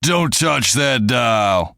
Don't touch that dial.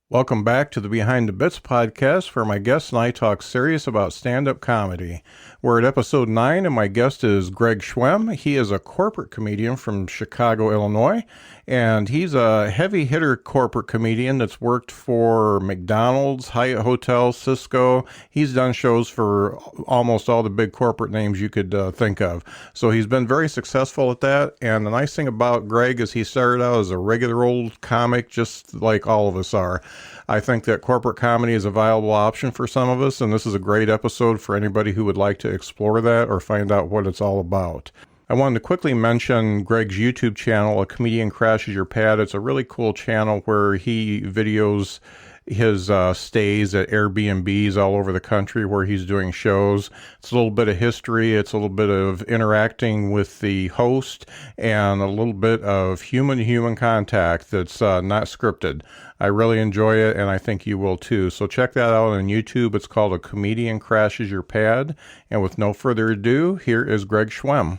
Welcome back to the Behind the Bits podcast, where my guest and I talk serious about stand-up comedy. We're at episode 9, and my guest is Greg Schwem. He is a corporate comedian from Chicago, Illinois, and he's a heavy-hitter corporate comedian that's worked for McDonald's, Hyatt Hotel, Cisco. He's done shows for almost all the big corporate names you could think of. So he's been very successful at that, and the nice thing about Greg is he started out as a regular old comic, just like all of us are. I think that corporate comedy is a viable option for some of us, and this is a great episode for anybody who would like to explore that or find out what it's all about. I wanted to quickly mention Greg's YouTube channel, A Comedian Crashes Your Pad. It's a really cool channel where he videos his stays at Airbnbs all over the country where he's doing shows. It's a little bit of history. It's a little bit of interacting with the host and a little bit of human-to-human contact that's not scripted. I really enjoy it, and I think you will too. So check that out on YouTube. It's called A Comedian Crashes Your Pad. And with no further ado, here is Greg Schwem.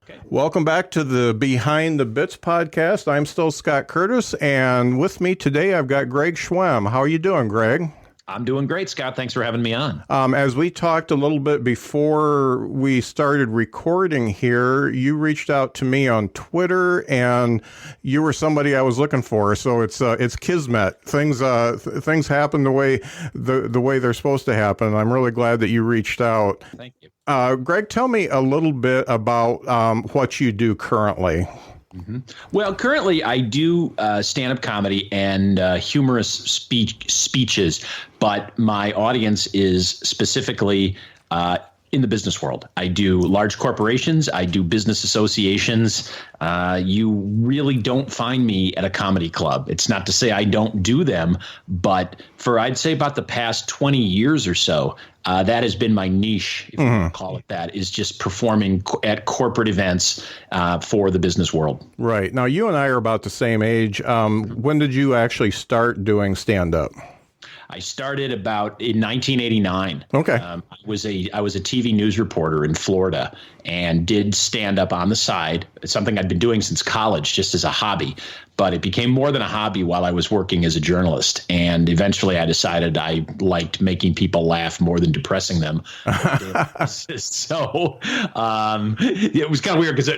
Okay. Welcome back to the Behind the Bits podcast. I'm still Scott Curtis, and with me today I've got Greg Schwem. How are you doing, Greg? I'm doing great, Scott. Thanks for having me on. As we talked a little bit before we started recording here, you reached out to me on Twitter, and you were somebody I was looking for. So it's kismet. Things happen the way they're supposed to happen. I'm really glad that you reached out. Thank you. Greg, tell me a little bit about what you do currently. Mm-hmm. Well, currently I do stand-up comedy and humorous speeches, but my audience is specifically in the business world. I do large corporations. I do business associations. You really don't find me at a comedy club. It's not to say I don't do them, but for I'd say about the past 20 years or so, that has been my niche, if you want to call it that, is just performing at corporate events for the business world. Right. Now, you and I are about the same age. When did you actually start doing stand-up? I started about in 1989. Okay. I was a TV news reporter in Florida and did stand up on the side. It's something I'd been doing since college, just as a hobby. But it became more than a hobby while I was working as a journalist. And eventually I decided I liked making people laugh more than depressing them. So it was kind of weird because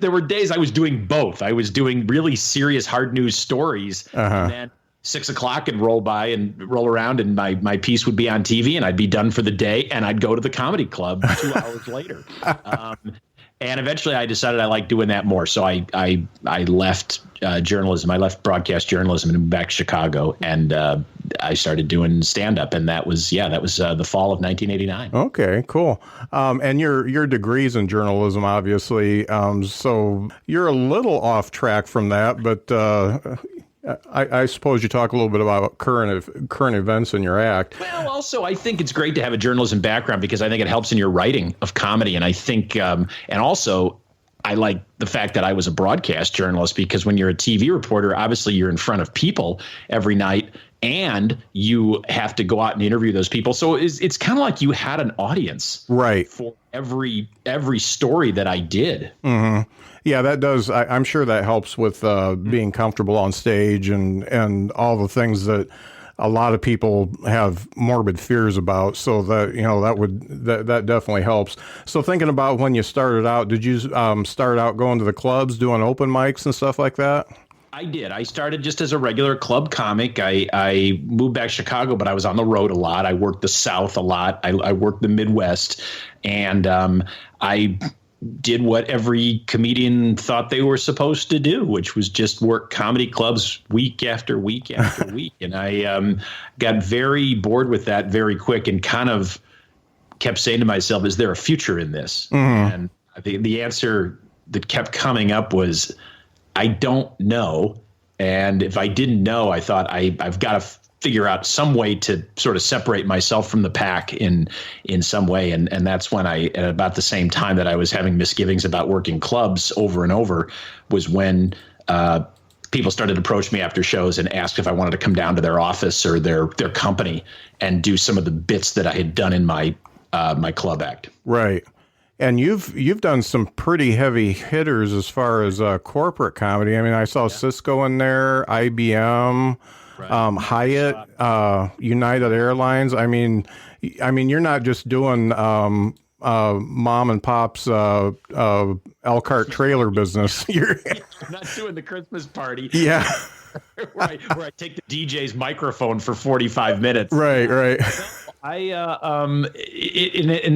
there were days I was doing both. I was doing really serious hard news stories. And then 6 o'clock and roll around and my piece would be on TV and I'd be done for the day and I'd go to the comedy club 2 hours later. And eventually I decided I liked doing that more. So I left journalism. I left broadcast journalism and moved back to Chicago, and I started doing stand-up. And that was the fall of 1989. Okay, cool. And your degree's in journalism, obviously. So you're a little off track from that, but I suppose you talk a little bit about current events in your act. Well, also, I think it's great to have a journalism background because I think it helps in your writing of comedy. And I think and also I like the fact that I was a broadcast journalist because when you're a TV reporter, obviously you're in front of people every night and you have to go out and interview those people. So it's kind of like you had an audience, right, for every story that I did. Mm-hmm. Yeah, that does. I'm sure that helps with being comfortable on stage and all the things that a lot of people have morbid fears about. So that, that definitely helps. So thinking about when you started out, did you start out going to the clubs, doing open mics and stuff like that? I did. I started just as a regular club comic. I moved back to Chicago, but I was on the road a lot. I worked the South a lot. I worked the Midwest, and I did what every comedian thought they were supposed to do, which was just work comedy clubs week after week after week. And I got very bored with that very quick and kind of kept saying to myself, is there a future in this? Mm-hmm. And I think the answer that kept coming up was, I don't know. And if I didn't know, I thought I've got to figure out some way to sort of separate myself from the pack in some way. And that's when at about the same time that I was having misgivings about working clubs over and over was when people started to approach me after shows and ask if I wanted to come down to their office or their company and do some of the bits that I had done in my my club act. Right. And you've done some pretty heavy hitters as far as corporate comedy. I mean, I saw Cisco in there, IBM, Hyatt, United Airlines. I mean, you're not just doing mom and pop's Elkhart trailer business. You're not doing the Christmas party. Yeah. where I take the DJ's microphone for 45 minutes. Right. And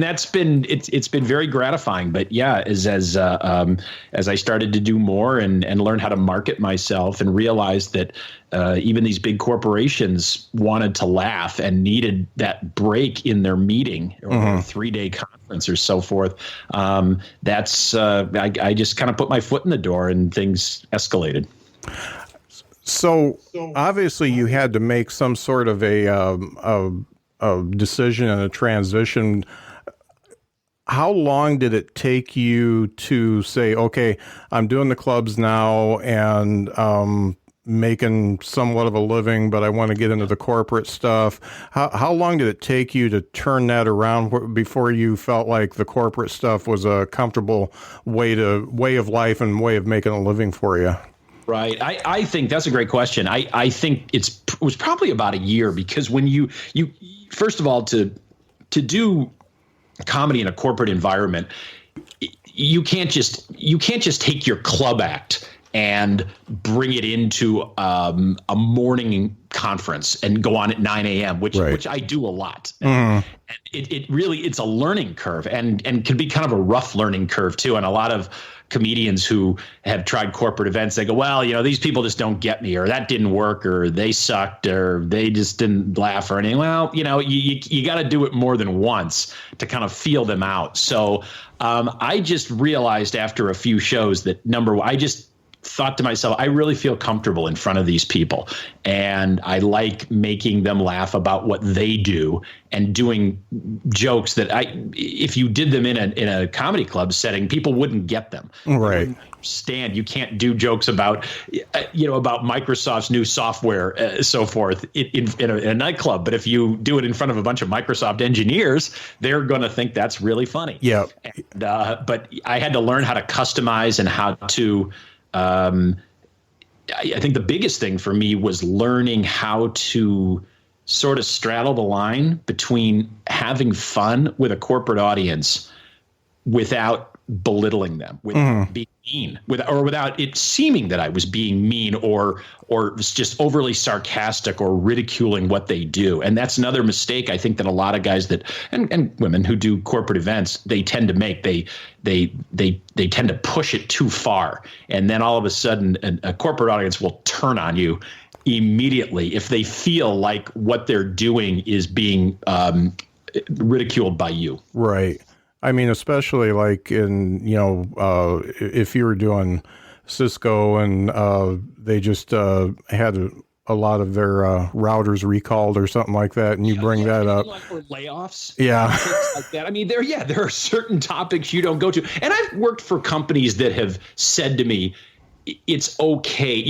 that's been it's been very gratifying. But yeah, as I started to do more and learn how to market myself and realized that even these big corporations wanted to laugh and needed that break in their meeting or their 3-day conference or so forth. That's I just kind of put my foot in the door and things escalated. So obviously you had to make some sort of a decision and a transition. How long did it take you to say, okay, I'm doing the clubs now and making somewhat of a living, but I want to get into the corporate stuff? How long did it take you to turn that around before you felt like the corporate stuff was a comfortable way of life and way of making a living for you? Right. I think that's a great question. I think it was probably about a year, because when you first of all, to do comedy in a corporate environment, you can't just take your club act and bring it into a morning conference and go on at 9 a.m., which I do a lot. And it really, it's a learning curve and can be kind of a rough learning curve too. And a lot of comedians who have tried corporate events, they go, well, these people just don't get me, or that didn't work, or they sucked, or they just didn't laugh or anything. Well, you got to do it more than once to kind of feel them out. So I just realized after a few shows that I just thought to myself, I really feel comfortable in front of these people, and I like making them laugh about what they do and doing jokes that if you did them in a comedy club setting, people wouldn't get them. Right. You can't do jokes about Microsoft's new software, so forth in a nightclub. But if you do it in front of a bunch of Microsoft engineers, they're going to think that's really funny. Yeah. But I had to learn how to customize and how to, I think the biggest thing for me was learning how to sort of straddle the line between having fun with a corporate audience without belittling them, without being mean, without it seeming that I was being mean or was just overly sarcastic or ridiculing what they do. And that's another mistake I think that a lot of guys and women who do corporate events, they tend to make. They tend to push it too far, and then all of a sudden a corporate audience will turn on you immediately if they feel like what they're doing is being ridiculed by you. Right. I mean, especially like in, if you were doing Cisco and they just had a lot of their routers recalled or something like that, and you bring that up. Or layoffs. Yeah. Like that. I mean, there are certain topics you don't go to. And I've worked for companies that have said to me, it's okay.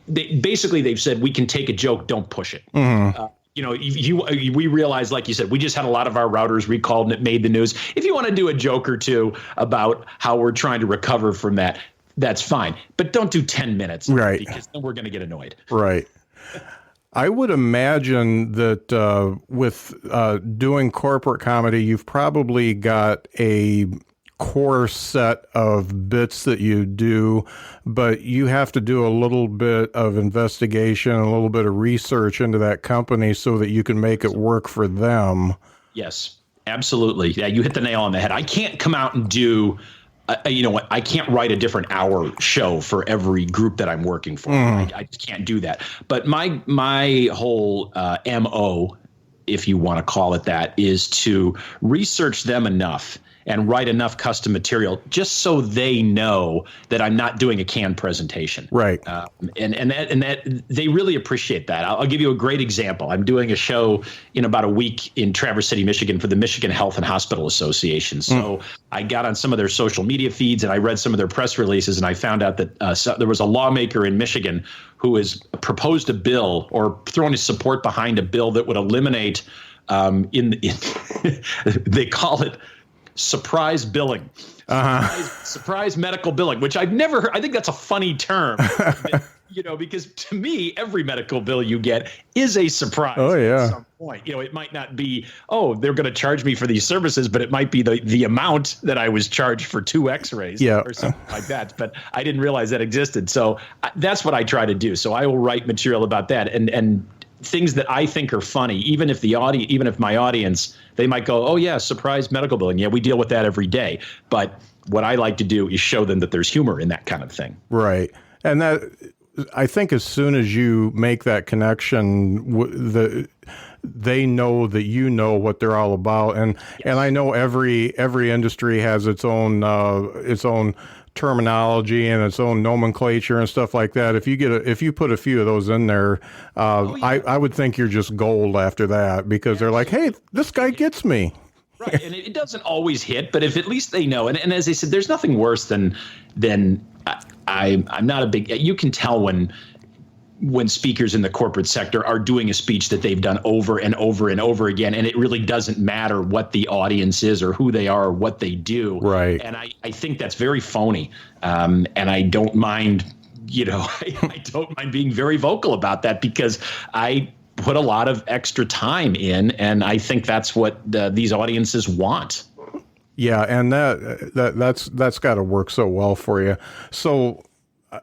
They've said, we can take a joke, don't push it. Mm-hmm. We realized, like you said, we just had a lot of our routers recalled and it made the news. If you want to do a joke or two about how we're trying to recover from that, that's fine. But don't do 10 minutes. Right. Because then we're going to get annoyed. Right. I would imagine that with doing corporate comedy, you've probably got a core set of bits that you do, but you have to do a little bit of investigation, a little bit of research into that company so that you can make it work for them. Yes, absolutely. Yeah, you hit the nail on the head. I can't come out and do, I can't write a different hour show for every group that I'm working for. I just can't do that. But my whole MO, if you want to call it that, is to research them enough and write enough custom material just so they know that I'm not doing a canned presentation. Right. And that they really appreciate that. I'll give you a great example. I'm doing a show in about a week in Traverse City, Michigan for the Michigan Health and Hospital Association. So I got on some of their social media feeds and I read some of their press releases, and I found out that there was a lawmaker in Michigan who has proposed a bill or thrown his support behind a bill that would eliminate they call it surprise billing. Surprise medical billing, which I've never heard. I think that's a funny term, because to me, every medical bill you get is a surprise. Oh, yeah. At some point, it might not be, they're going to charge me for these services, but it might be the amount that I was charged for 2 X-rays or something like that. But I didn't realize that existed. So that's what I try to do. So I will write material about that and things that I think are funny, even if my audience, they might go, oh yeah, surprise medical billing. Yeah, we deal with that every day. But what I like to do is show them that there's humor in that kind of thing. Right. And that, I think as soon as you make that connection, they know that you know what they're all about. And I know every industry has its own terminology and its own nomenclature and stuff like that. If you put a few of those in there, I would think you're just gold after that, because they're like, hey, this guy gets me. Right. And it doesn't always hit, but if at least they know, and as I said, there's nothing worse than I'm not a big, you can tell when speakers in the corporate sector are doing a speech that they've done over and over and over again, and it really doesn't matter what the audience is or who they are or what they do. Right. And I think that's very phony. And I don't mind, I don't mind being very vocal about that, because I put a lot of extra time in, and I think that's what these audiences want. Yeah, and that's got to work so well for you. So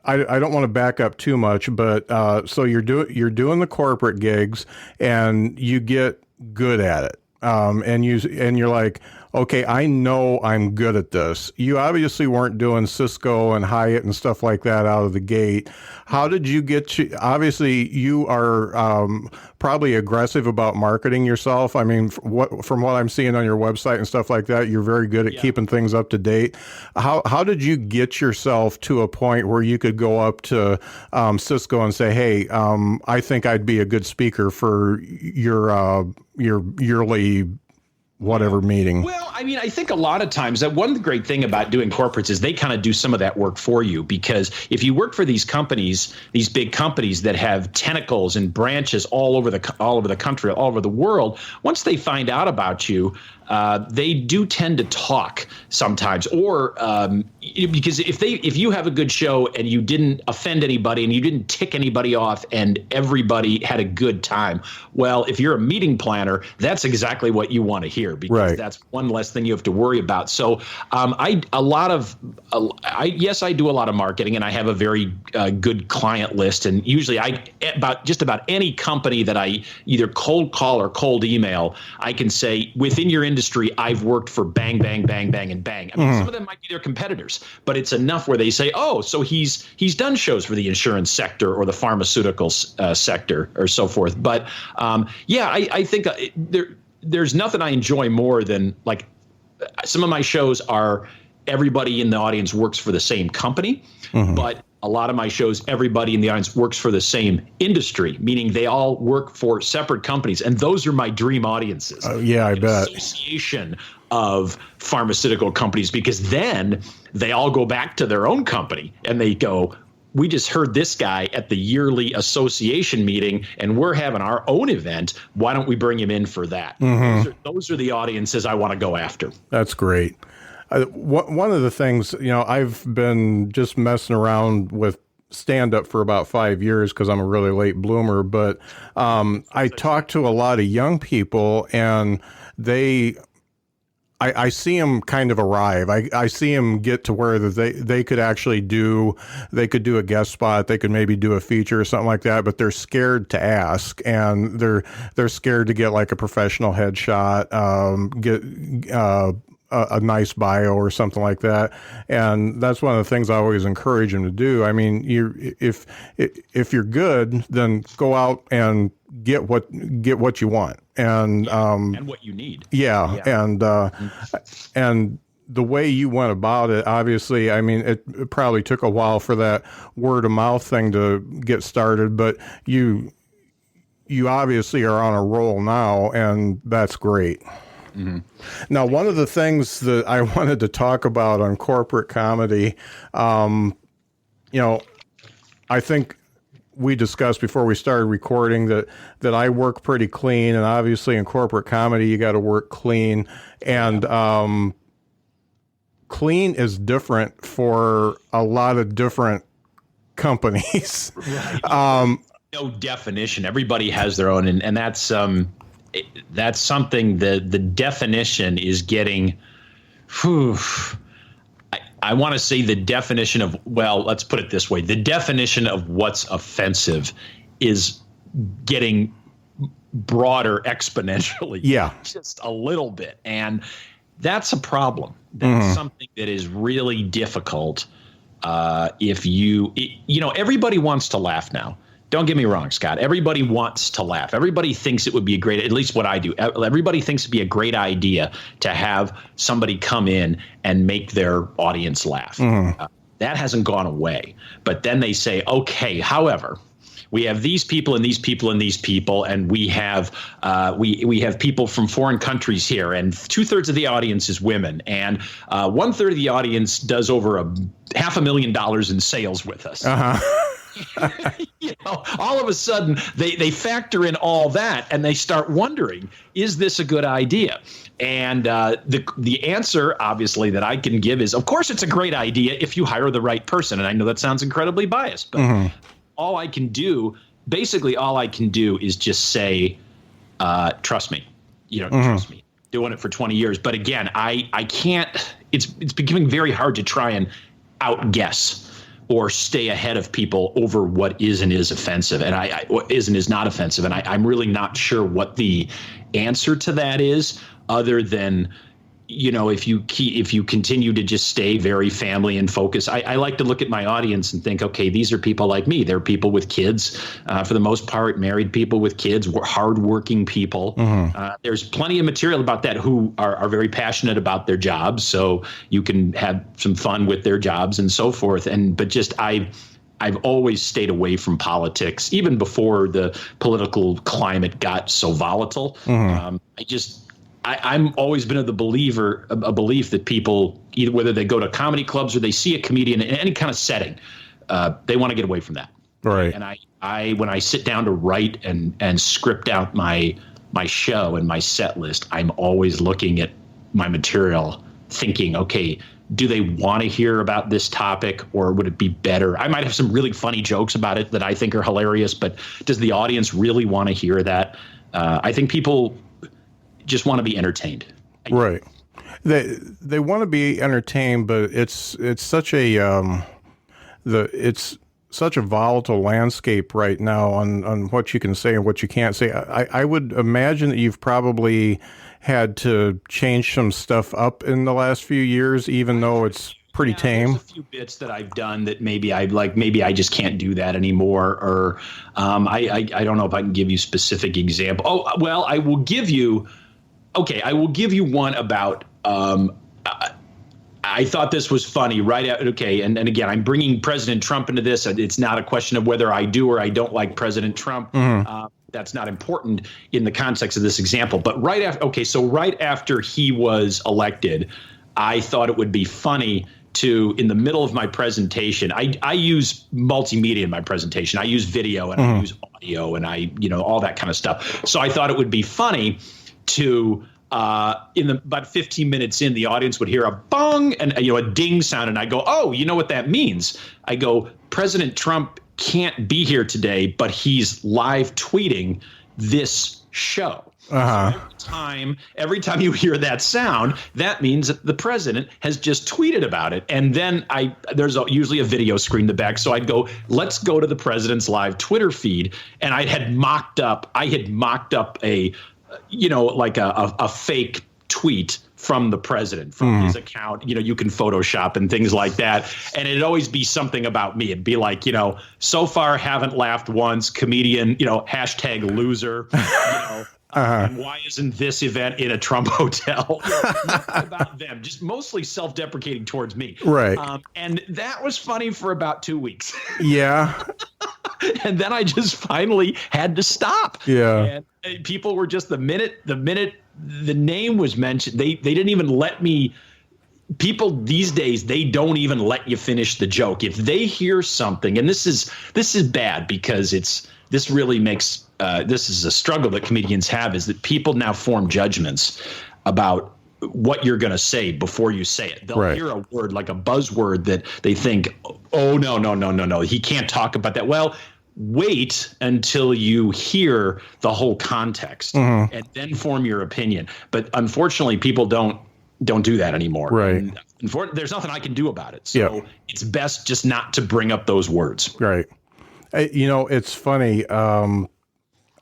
I don't want to back up too much, but so you're doing the corporate gigs and you get good at it, and you're like, okay, I know I'm good at this. You obviously weren't doing Cisco and Hyatt and stuff like that out of the gate. How did you obviously you are probably aggressive about marketing yourself. I mean, from what I'm seeing on your website and stuff like that, you're very good at keeping things up to date. How did you get yourself to a point where you could go up to Cisco and say, hey, I think I'd be a good speaker for your yearly whatever meeting? Well, I mean, I think a lot of times that one great thing about doing corporates is they kind of do some of that work for you, because if you work for these companies, these big companies that have tentacles and branches all over the country, all over the world, once they find out about you, they do tend to talk sometimes, or because if you have a good show and you didn't offend anybody and you didn't tick anybody off and everybody had a good time, well, if you're a meeting planner, that's exactly what you want to hear, because that's one less thing you have to worry about. So I do a lot of marketing, and I have a very good client list, and usually just about any company that I either cold call or cold email, I can say within your industry, I've worked for bang, bang, bang, bang, and bang. I mean, some of them might be their competitors, but it's enough where they say, oh, so he's done shows for the insurance sector or the pharmaceutical sector or so forth. But I think there's nothing I enjoy more than, like, some of my shows are everybody in the audience works for the same company, but a lot of my shows, everybody in the audience works for the same industry, meaning they all work for separate companies. And those are my dream audiences. I bet. Association of pharmaceutical companies, because then they all go back to their own company and they go, we just heard this guy at the yearly association meeting and we're having our own event. Why don't we bring him in for that? Those are the audiences I want to go after. That's great. One of the things, I've been just messing around with stand-up for about 5 years because I'm a really late bloomer, but I talk to a lot of young people, and I see them kind of arrive. I see them get to where they could actually do a guest spot. They could maybe do a feature or something like that, but they're scared to ask, and they're scared to get like a professional headshot, get a nice bio or something like that. And that's one of the things I always encourage them to do. I mean, if you're good, then go out and get what you want and what you need. And the way you went about it, obviously, I mean, it probably took a while for that word of mouth thing to get started, but you obviously are on a roll now, and that's great. Mm-hmm. Now, one of the things that I wanted to talk about on corporate comedy, I think we discussed before we started recording that I work pretty clean, and obviously in corporate comedy, you got to work clean, and clean is different for a lot of different companies. Right. No definition. Everybody has their own, and that's something. The definition is getting. I want to say the definition of, well, let's put it this way: the definition of what's offensive is getting broader exponentially. Yeah, just a little bit, and that's a problem. That's something that is really difficult. If everybody wants to laugh now. Don't get me wrong, Scott. Everybody wants to laugh. Everybody thinks it would be at least what I do. Everybody thinks it'd be a great idea to have somebody come in and make their audience laugh. That hasn't gone away. But then they say, okay, however, we have these people and these people and these people, and we have we have people from foreign countries here, and 2/3 of the audience is women, and 1/3 of the audience does over $500,000 in sales with us. All of a sudden they factor in all that, and they start wondering, is this a good idea? And the answer, obviously, that I can give is, of course, it's a great idea if you hire the right person. And I know that sounds incredibly biased, but all I can do is just say, trust me, trust me. Doing it for 20 years. But again, I can't. It's becoming very hard to try and outguess or stay ahead of people over what is and is offensive, and what is and is not offensive. And I'm really not sure what the answer to that is, other than, if you continue to just stay very family and focus. I like to look at my audience and think, okay, these are people like me. They're people with kids, for the most part, married people with kids, hardworking people. There's plenty of material about that who are very passionate about their jobs, so you can have some fun with their jobs and so forth. But I've always stayed away from politics, even before the political climate got so volatile. I'm always been of the belief that people, either whether they go to comedy clubs or they see a comedian in any kind of setting, they want to get away from that. Right. And I when I sit down to write and script out my show and my set list, I'm always looking at my material, thinking, okay, do they want to hear about this topic, or would it be better? I might have some really funny jokes about it that I think are hilarious, but does the audience really want to hear that? I think people just want to be entertained. Right. They want to be entertained, but it's such a it's such a volatile landscape right now on what you can say and what you can't say. I would imagine that you've probably had to change some stuff up in the last few years, even though it's pretty tame. There's a few bits that I've done that maybe I just can't do that anymore, or I don't know if I can give you specific example. Oh, well, I will give you one about I thought this was funny, right? Okay, and again, I'm bringing President Trump into this. It's not a question of whether I do or I don't like President Trump. That's not important in the context of this example. But right after he was elected, I thought it would be funny to, in the middle of my presentation, I use multimedia in my presentation. I use video and I use audio and all that kind of stuff. So I thought it would be funny to about 15 minutes in, the audience would hear a bong and a ding sound, and I go, oh, you know what that means? I go, President Trump can't be here today, but he's live tweeting this show. So every time you hear that sound, that means that the president has just tweeted about it. And then there's usually a video screen in the back. So I'd go, let's go to the president's live Twitter feed. And I had mocked up a fake tweet from the president, from his account. You can Photoshop and things like that. And it'd always be something about me. It'd be like, so far haven't laughed once, comedian, hashtag loser, And why isn't this event in a Trump hotel? Not about them, just mostly self-deprecating towards me. Right. And that was funny for about 2 weeks. Yeah. And then I just finally had to stop. Yeah. And people were just the minute the name was mentioned, they didn't even let me. People these days, they don't even let you finish the joke. If they hear something, and this is bad because this really makes this is a struggle that comedians have, is that people now form judgments about what you're going to say before you say it. They'll hear a word like a buzzword that they think, oh, no, he can't talk about that. Well, wait until you hear the whole context and then form your opinion. But unfortunately, people don't do that anymore. Right. And there's nothing I can do about it. So it's best just not to bring up those words. Right. It's funny.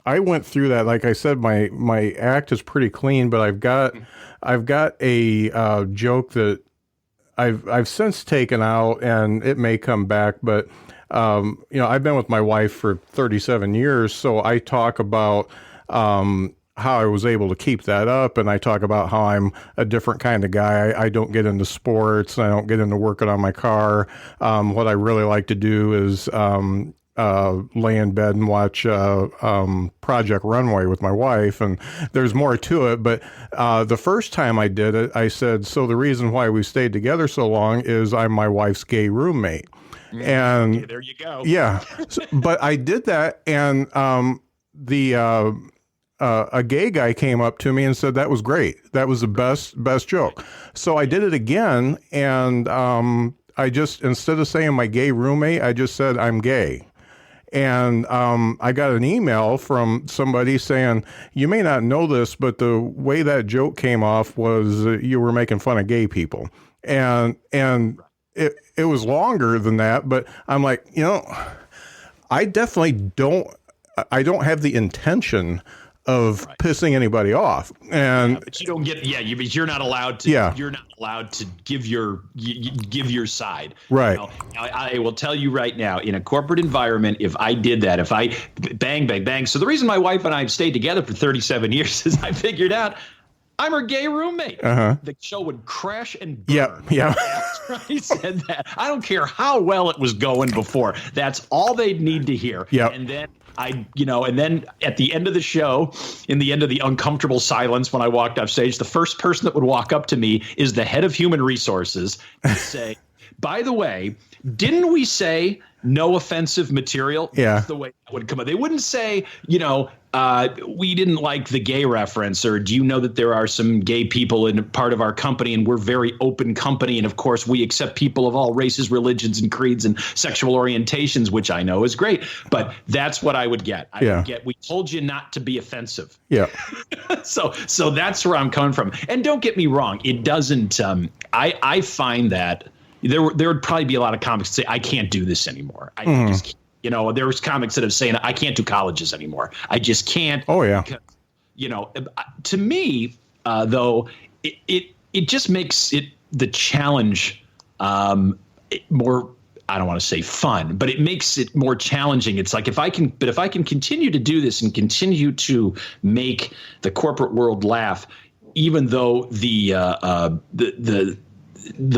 I went through that. Like I said, my act is pretty clean, but I've got a joke that I've since taken out, and it may come back. But I've been with my wife for 37 years, so I talk about how I was able to keep that up, and I talk about how I'm a different kind of guy. I don't get into sports, and I don't get into working on my car. What I really like to do is lay in bed and watch Project Runway with my wife, and there's more to it. But the first time I did it, I said, so the reason why we stayed together so long is I'm my wife's gay roommate. And there you go. Yeah. But I did that, and a gay guy came up to me and said that was great. That was the best joke. So I did it again, and I just, instead of saying my gay roommate, I just said I'm gay. And I got an email from somebody saying, you may not know this, but the way that joke came off was you were making fun of gay people. And it was longer than that, but I'm like, I definitely don't have the intention of pissing anybody off. And but you don't get, but you're not allowed to, you're not allowed to give your side. Right. I will tell you right now, in a corporate environment, if I did that, if I bang. So the reason my wife and I have stayed together for 37 years is I figured out I'm her gay roommate. The show would crash and burn. Yeah. I said that. I don't care how well it was going before. That's all they'd need to hear. Yeah. And then and then at the end of the show, in the end of the uncomfortable silence when I walked off stage, the first person that would walk up to me is the head of human resources and say, by the way, didn't we say no offensive material? Yeah. That's the way that would come up. They wouldn't say, we didn't like the gay reference, or do you know that there are some gay people in part of our company and we're very open company. And of course, we accept people of all races, religions, and creeds and sexual orientations, which I know is great. But that's what I would get. I would get, we told you not to be offensive. Yeah. So that's where I'm coming from. And don't get me wrong. It doesn't I find that there would probably be a lot of comics that say, I can't do this anymore. I just can't. There was comics that have saying, I can't do colleges anymore. I just can't. Oh, yeah. Because, to me, though, it just makes the challenge more, I don't want to say fun, but it makes it more challenging. It's like if I can continue to do this and continue to make the corporate world laugh, even though the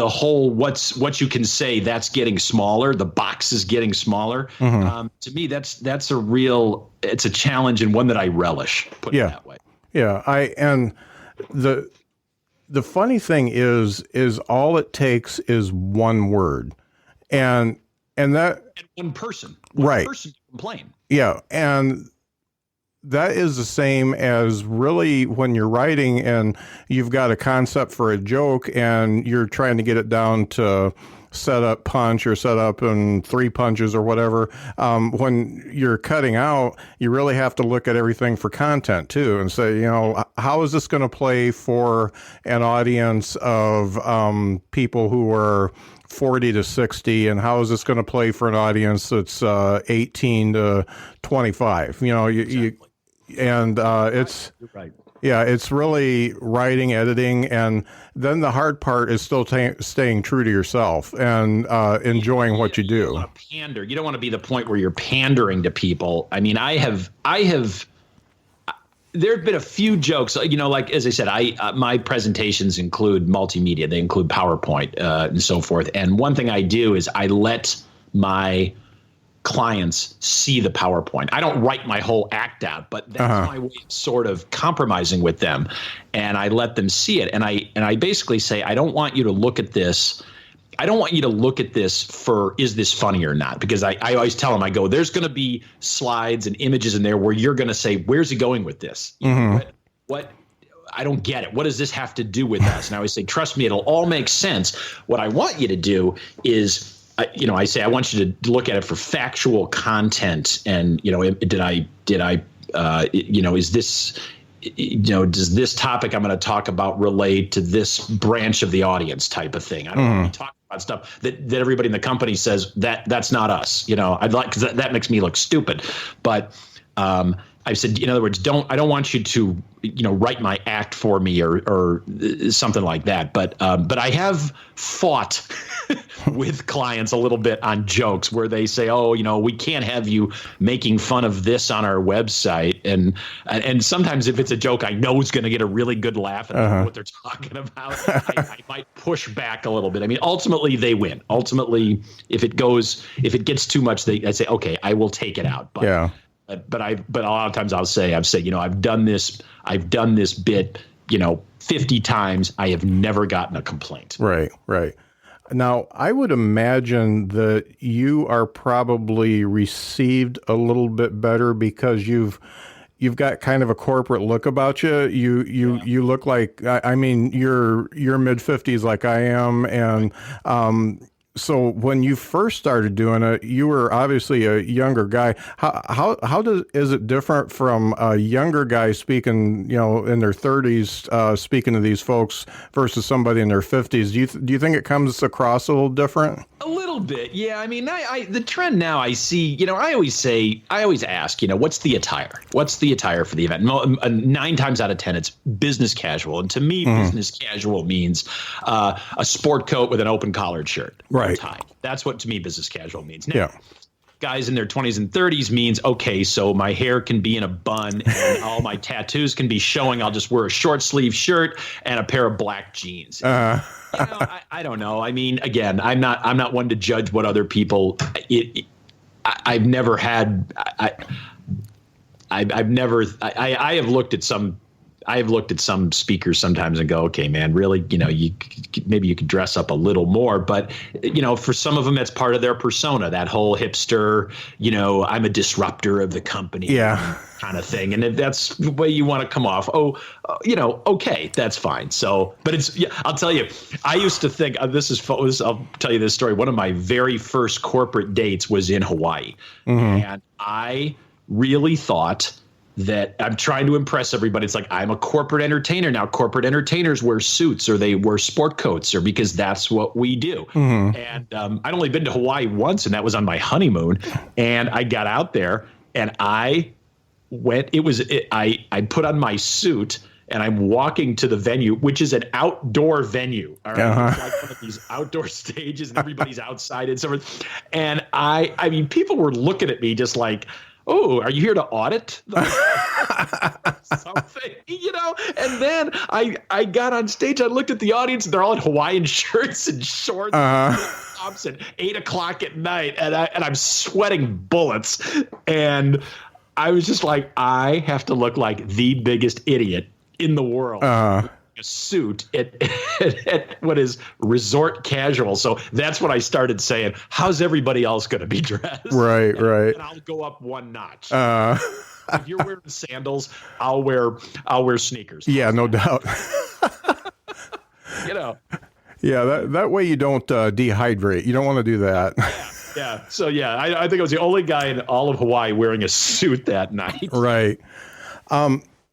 whole what you can say, that's getting smaller, the box is getting smaller. To me, it's a challenge, and one that I relish, put it that way. Yeah. And the funny thing is all it takes is one word, and one person to complain. Yeah. And that is the same as really when you're writing and you've got a concept for a joke and you're trying to get it down to set up punch or set up in 3 punches or whatever. When you're cutting out, you really have to look at everything for content too and say, how is this going to play for an audience of people who are 40 to 60, and how is this going to play for an audience that's 18 to 25? It's You're right. Yeah, it's really writing, editing, and then the hard part is still staying true to yourself and enjoying what you do. You don't want to pander. You don't want to be the point where you're pandering to people. I mean, there have been a few jokes, like, as I said, my presentations include multimedia. They include PowerPoint and so forth. And one thing I do is I let my clients see the PowerPoint. I don't write my whole act out, but that's my way of sort of compromising with them. And I let them see it. And I basically say, I don't want you to look at this. I don't want you to look at this for, is this funny or not? Because I always tell them, I go, there's going to be slides and images in there where you're going to say, where's he going with this? What I don't get it. What does this have to do with us? And I always say, trust me, it'll all make sense. What I want you to do is, I say, I want you to look at it for factual content. And, is this, does this topic I'm going to talk about relate to this branch of the audience type of thing? I don't want to be talking about stuff that everybody in the company says that's not us. I'd like, because that makes me look stupid. But I said, in other words, I don't want you to, write my act for me or something like that. But I have fought with clients a little bit on jokes where they say, oh, we can't have you making fun of this on our website. And sometimes if it's a joke I know is going to get a really good laugh and I know what they're talking about, I might push back a little bit. I mean, ultimately they win. Ultimately, if it gets too much, I say, okay, I will take it out. But yeah. But a lot of times I've said, I've done this bit, 50 times. I have never gotten a complaint. Right. Now, I would imagine that you are probably received a little bit better because you've got kind of a corporate look about you. You look like, I mean, you're mid-50s like I am, and so when you first started doing it, you were obviously a younger guy. Is it different from a younger guy speaking, in their 30s, speaking to these folks versus somebody in their 50s? Do you think it comes across a little different? A little bit, yeah. I mean, the trend now I see. I always ask, what's the attire? What's the attire for the event? 9 times out of 10, it's business casual, and to me, business casual means a sport coat with an open collared shirt. Right. Tie. That's what to me business casual means. Now, guys in their 20s and 30s means, okay, so my hair can be in a bun and all my tattoos can be showing. I'll just wear a short sleeve shirt and a pair of black jeans. I don't know. I mean, again, I'm not one to judge what other people. I've never had. I have looked at some. I have looked at some speakers sometimes and go, okay, man, really, maybe you could dress up a little more. But, for some of them, it's part of their persona, that whole hipster, I'm a disruptor of the company kind of thing. And if that's the way you want to come off, okay, that's fine. So, but I'll tell you, I used to think I'll tell you this story. One of my very first corporate dates was in Hawaii. And I really thought that I'm trying to impress everybody. It's like, I'm a corporate entertainer now. Corporate entertainers wear suits or they wear sport coats or because that's what we do. And I'd only been to Hawaii once, and that was on my honeymoon. And I got out there and I went, I put on my suit and I'm walking to the venue, which is an outdoor venue. All right. It's like one of these outdoor stages and everybody's outside and so forth. And I mean, people were looking at me just like, oh, are you here to audit something? And then I got on stage. I looked at the audience, and they're all in Hawaiian shirts and shorts, tops at 8:00 at night, and I'm sweating bullets. And I was just like, I have to look like the biggest idiot in the world. A suit at what is resort casual. So that's what I started saying. How's everybody else going to be dressed? Right. And I'll go up one notch. If you're wearing sandals, I'll wear sneakers. Yeah, no doubt. Yeah, that way you don't dehydrate. You don't want to do that. Yeah. So I think I was the only guy in all of Hawaii wearing a suit that night. Right.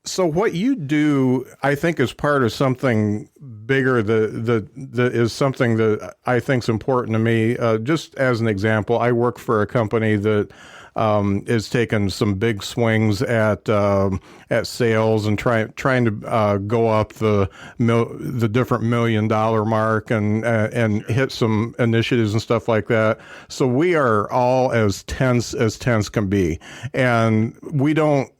So what you do, I think, is part of something bigger that is something that I think is important to me. Just as an example, I work for a company that is taking some big swings at sales and trying to go up the different $1 million mark and hit some initiatives and stuff like that. So we are all as tense can be, and we don't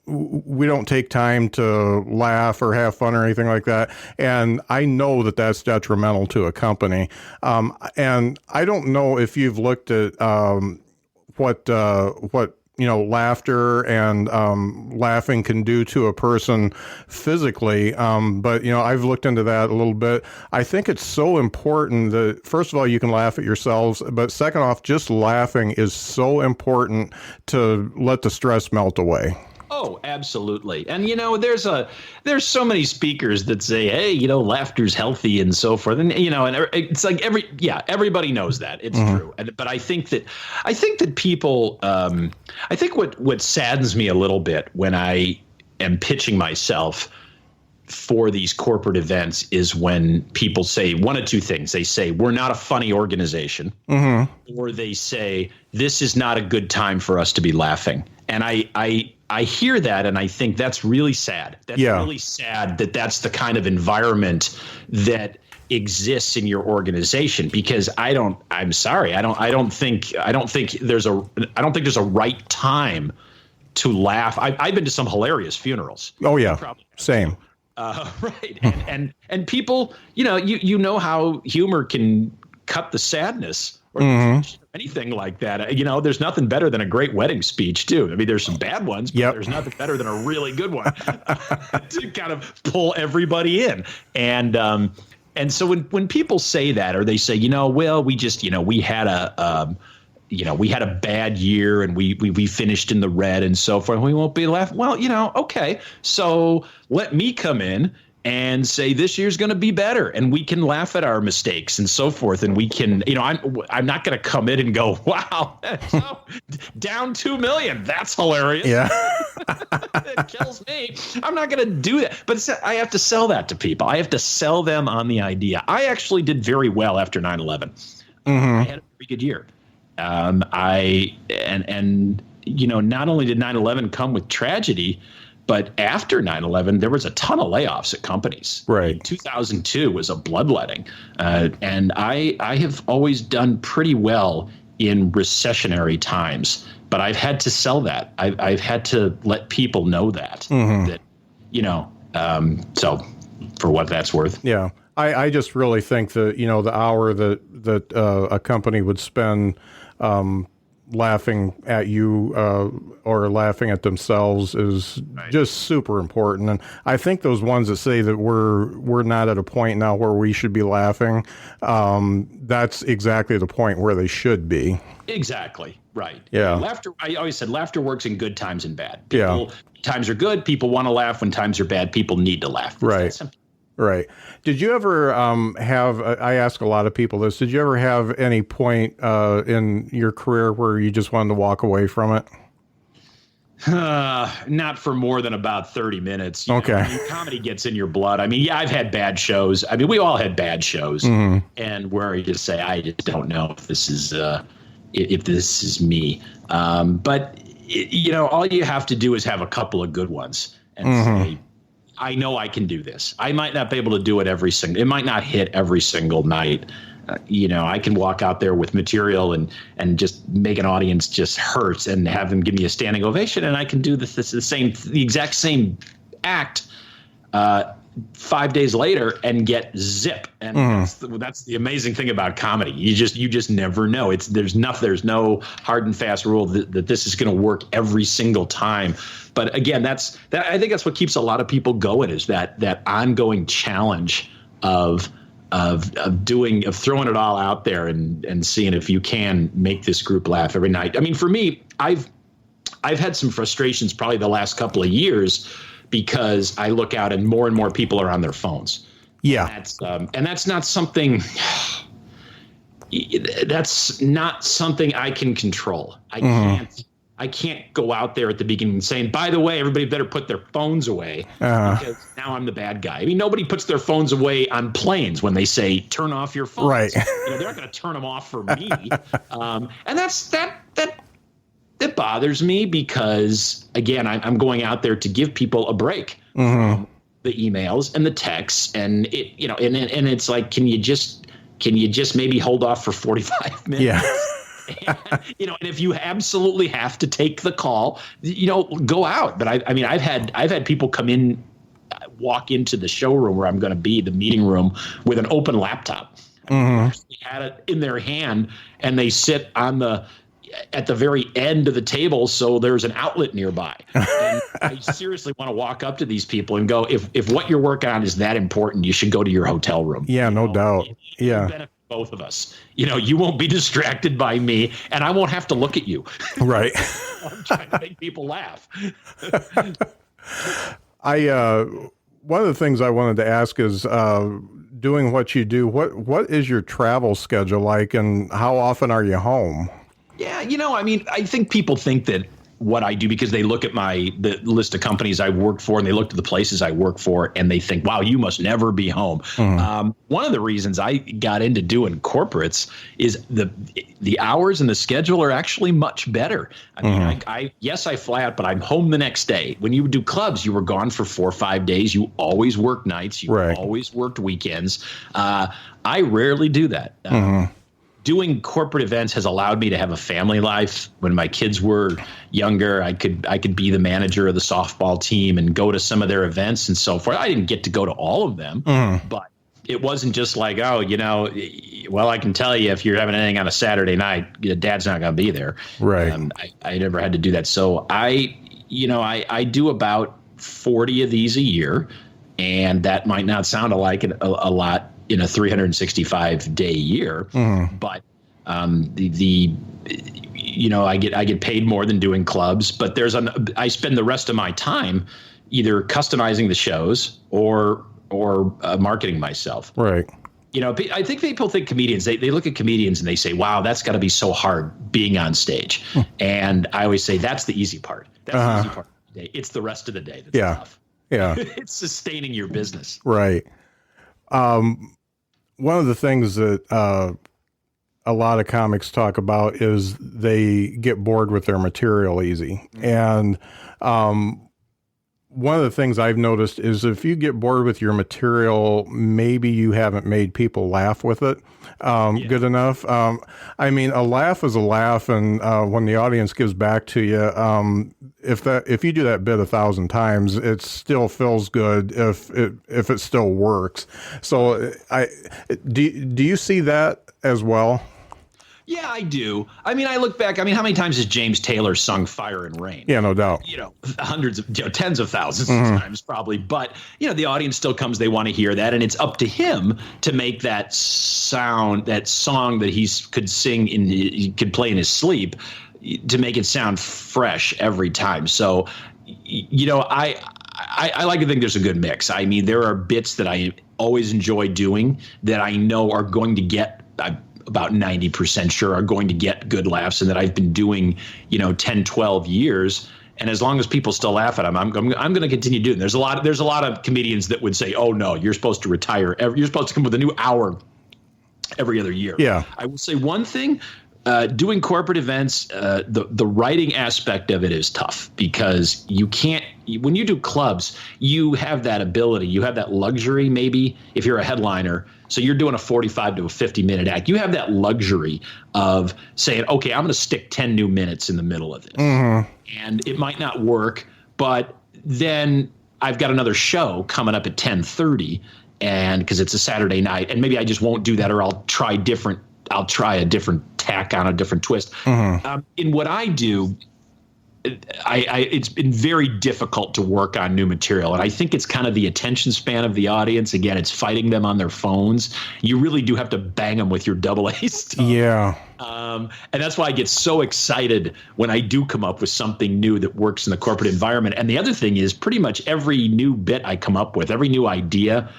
take time to laugh or have fun or anything like that. And I know that that's detrimental to a company. And I don't know if you've looked at what laughter and laughing can do to a person physically. But, I've looked into that a little bit. I think it's so important that, first of all, you can laugh at yourselves. But second off, just laughing is so important to let the stress melt away. Oh, absolutely. And, there's so many speakers that say, hey, laughter's healthy and so forth. And, and it's like everybody knows that. It's true. But I think that people, I think what saddens me a little bit when I am pitching myself for these corporate events is when people say one of two things. They say, we're not a funny organization, or they say, this is not a good time for us to be laughing. And I hear that, and I think that's really sad. That's really sad that that's the kind of environment that exists in your organization, because I don't think there's a right time to laugh. I've been to some hilarious funerals. Oh yeah. Same. Right. And people, you know how humor can cut the sadness or anything like that. There's nothing better than a great wedding speech too. I mean, there's some bad ones, but there's nothing better than a really good one to kind of pull everybody in. And so when people say that, or they say, well, we just, we had a bad year and we finished in the red and so forth, we won't be laughing. Well, okay, so let me come in and say this year's going to be better, and we can laugh at our mistakes and so forth. And we can, I'm not going to come in and go, wow, so down 2 million. That's hilarious. Yeah. It kills me. I'm not going to do that. But I have to sell that to people. I have to sell them on the idea. I actually did very well after 9/11. I had a pretty good year. Not only did 9/11 come with tragedy, but after 9/11, there was a ton of layoffs at companies. Right. 2002 was a bloodletting. And I have always done pretty well in recessionary times, but I've had to sell that. I've had to let people know that, so for what that's worth. Yeah. I just really think that, the hour that a company would spend laughing at you or laughing at themselves is just super important. And I think those ones that say that we're not at a point now where we should be laughing, that's exactly the point where they should be. Exactly. Right. Yeah. Laughter. I always said laughter works in good times and bad. Times are good. People want to laugh. When times are bad, people need to laugh. Right. Right. Did you ever have, I ask a lot of people this, did you ever have any point in your career where you just wanted to walk away from it? Not for more than about 30 minutes. Okay. Comedy gets in your blood. I mean, I've had bad shows. I mean, we all had bad shows, and where you just say, I just don't know if this is me. But all you have to do is have a couple of good ones and say, I know I can do this. I might not be able to do it it might not hit every single night. I can walk out there with material and just make an audience just hurt and have them give me a standing ovation. And I can do the exact same act 5 days later and get zip. And that's the amazing thing about comedy. You just never know. There's no hard and fast rule that this is going to work every single time. But again, I think that's what keeps a lot of people going, is that ongoing challenge of throwing it all out there and seeing if you can make this group laugh every night. I mean, for me, I've had some frustrations probably the last couple of years, because I look out and more people are on their phones. Yeah. And that's not something I can control. I can't go out there at the beginning and saying, by the way, everybody better put their phones away, because now I'm the bad guy. I mean, nobody puts their phones away on planes when they say, turn off your phones. Right. They're not going to turn them off for me. And It bothers me because, again, I'm going out there to give people a break from the emails and the texts, and and it's like, can you just maybe hold off for 45 minutes? Yeah. And if you absolutely have to take the call, go out. But I mean, I've had people come in, walk into the showroom where I'm going to be, the meeting room, with an open laptop. They had it in their hand, and they sit at the very end of the table, so there's an outlet nearby. And I seriously want to walk up to these people and go, if what you're working on is that important, you should go to your hotel room. Yeah, no doubt. Yeah. Benefit both of us. You won't be distracted by me, and I won't have to look at you. Right. I'm trying to make people laugh. One of the things I wanted to ask is, doing what you do, what is your travel schedule like, and how often are you home? Yeah, I mean, I think people think that what I do, because they look at the list of companies I work for, and they look at the places I work for, and they think, wow, you must never be home. One of the reasons I got into doing corporates is the hours and the schedule are actually much better. I mean, yes, I fly out, but I'm home the next day. When you do clubs, you were gone for 4 or 5 days. You always work nights. You always worked weekends. I rarely do that. Doing corporate events has allowed me to have a family life. When my kids were younger, I could be the manager of the softball team and go to some of their events and so forth. I didn't get to go to all of them, but it wasn't just like, well, I can tell you, if you're having anything on a Saturday night, Dad's not going to be there. Right. I never had to do that. So I do about 40 of these a year, and that might not sound like a lot in a 365-day year, but I get paid more than doing clubs. But I spend the rest of my time either customizing the shows or marketing myself. Right. I think people think comedians, they look at comedians and they say, wow, that's got to be so hard being on stage. And I always say, that's the easy part. That's the easy part of the day. It's the rest of the day that's tough. Yeah. It's sustaining your business. Right. One of the things that a lot of comics talk about is they get bored with their material easy. And one of the things I've noticed is if you get bored with your material, maybe you haven't made people laugh with it good enough. I mean, a laugh is a laugh, and when the audience gives back to you, if you do that bit 1,000 times, it still feels good if it still works. So do you see that as well? Yeah, I do. I mean, I look back. I mean, how many times has James Taylor sung Fire and Rain? Yeah, no doubt. Hundreds of, tens of thousands of times probably. But, the audience still comes. They want to hear that. And it's up to him to make that song that he could sing he could play in his sleep, to make it sound fresh every time. So, I like to think there's a good mix. I mean, there are bits that I always enjoy doing that I know are going to get about 90% sure are going to get good laughs, and that I've been doing, 10, 12 years. And as long as people still laugh at them, I'm going to continue doing it. There's a lot of comedians that would say, oh no, you're supposed to retire. You're supposed to come with a new hour every other year. Yeah. I will say one thing, doing corporate events, the writing aspect of it is tough, because when you do clubs, you have that ability, you have that luxury, maybe if you're a headliner. So you're doing a 45 to a 50-minute act. You have that luxury of saying, okay, I'm going to stick 10 new minutes in the middle of this. And it might not work, but then I've got another show coming up at 10:30, and because it's a Saturday night, and maybe I just won't do that, or I'll try a different tack on, a different twist. In what I do, it's been very difficult to work on new material. And I think it's kind of the attention span of the audience. Again, it's fighting them on their phones. You really do have to bang them with your AA stuff. Yeah. And that's why I get so excited when I do come up with something new that works in the corporate environment. And the other thing is, pretty much every new bit I come up with, every new idea,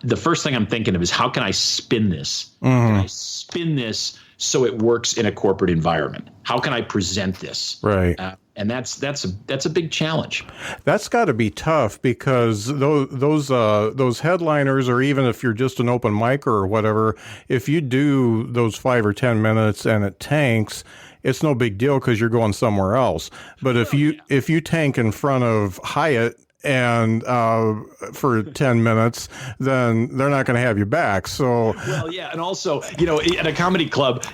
the first thing I'm thinking of is, how can I spin this? Can I spin this so it works in a corporate environment? How can I present this? Right. And that's a big challenge. That's got to be tough because those headliners, or even if you're just an open micer or whatever, if you do those 5 or 10 minutes and it tanks, it's no big deal because you're going somewhere else. But if you tank in front of Hyatt and for 10 minutes, then they're not going to have you back. So well, yeah, and also, at a comedy club,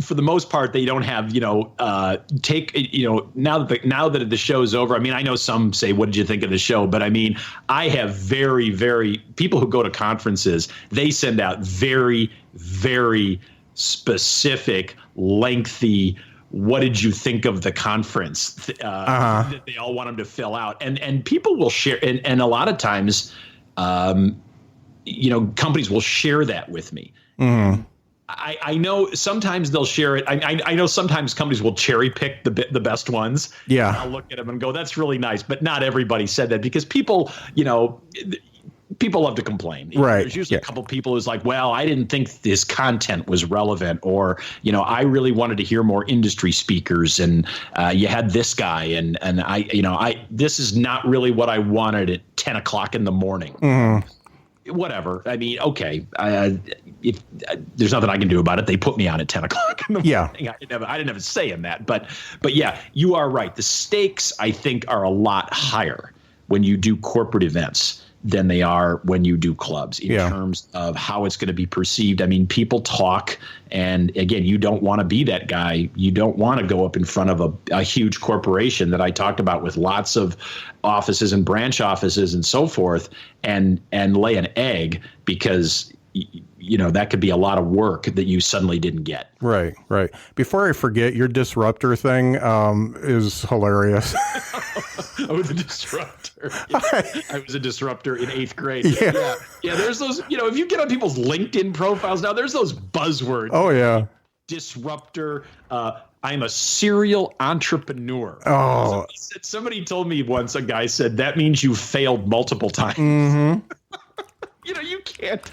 for the most part, they don't have now that the show's over. I mean, I know some say, "What did you think of the show?" But I mean, I have very, very people who go to conferences. They send out very, very specific, lengthy, what did you think of the conference that they all want them to fill out, and people will share, and a lot of times companies will share that with me. I know sometimes they'll share it. I know sometimes companies will cherry pick the best ones. Yeah, I'll look at them and go, that's really nice, but not everybody said that, because people love to complain. Right. There's usually a couple people who's like, well, I didn't think this content was relevant, or, I really wanted to hear more industry speakers, and you had this guy, and this is not really what I wanted at 10 o'clock in the morning. Whatever. I mean, okay. If there's nothing I can do about it. They put me on at 10 o'clock in the morning. I didn't have a say in that, but yeah, you are right. The stakes, I think, are a lot higher when you do corporate events than they are when you do clubs in terms of how it's going to be perceived. I mean, people talk, and again, you don't want to be that guy. You don't want to go up in front of a huge corporation that I talked about with lots of offices and branch offices and so forth, and lay an egg, because that could be a lot of work that you suddenly didn't get. Right. Before I forget, your disruptor thing is hilarious. Oh, the disruptor. I was a disruptor in 8th grade. Yeah. There's those, if you get on people's LinkedIn profiles now, there's those buzzwords. Oh, yeah. Disruptor. I'm a serial entrepreneur. Oh. Somebody told me once, a guy said, that means you failed multiple times. You can't.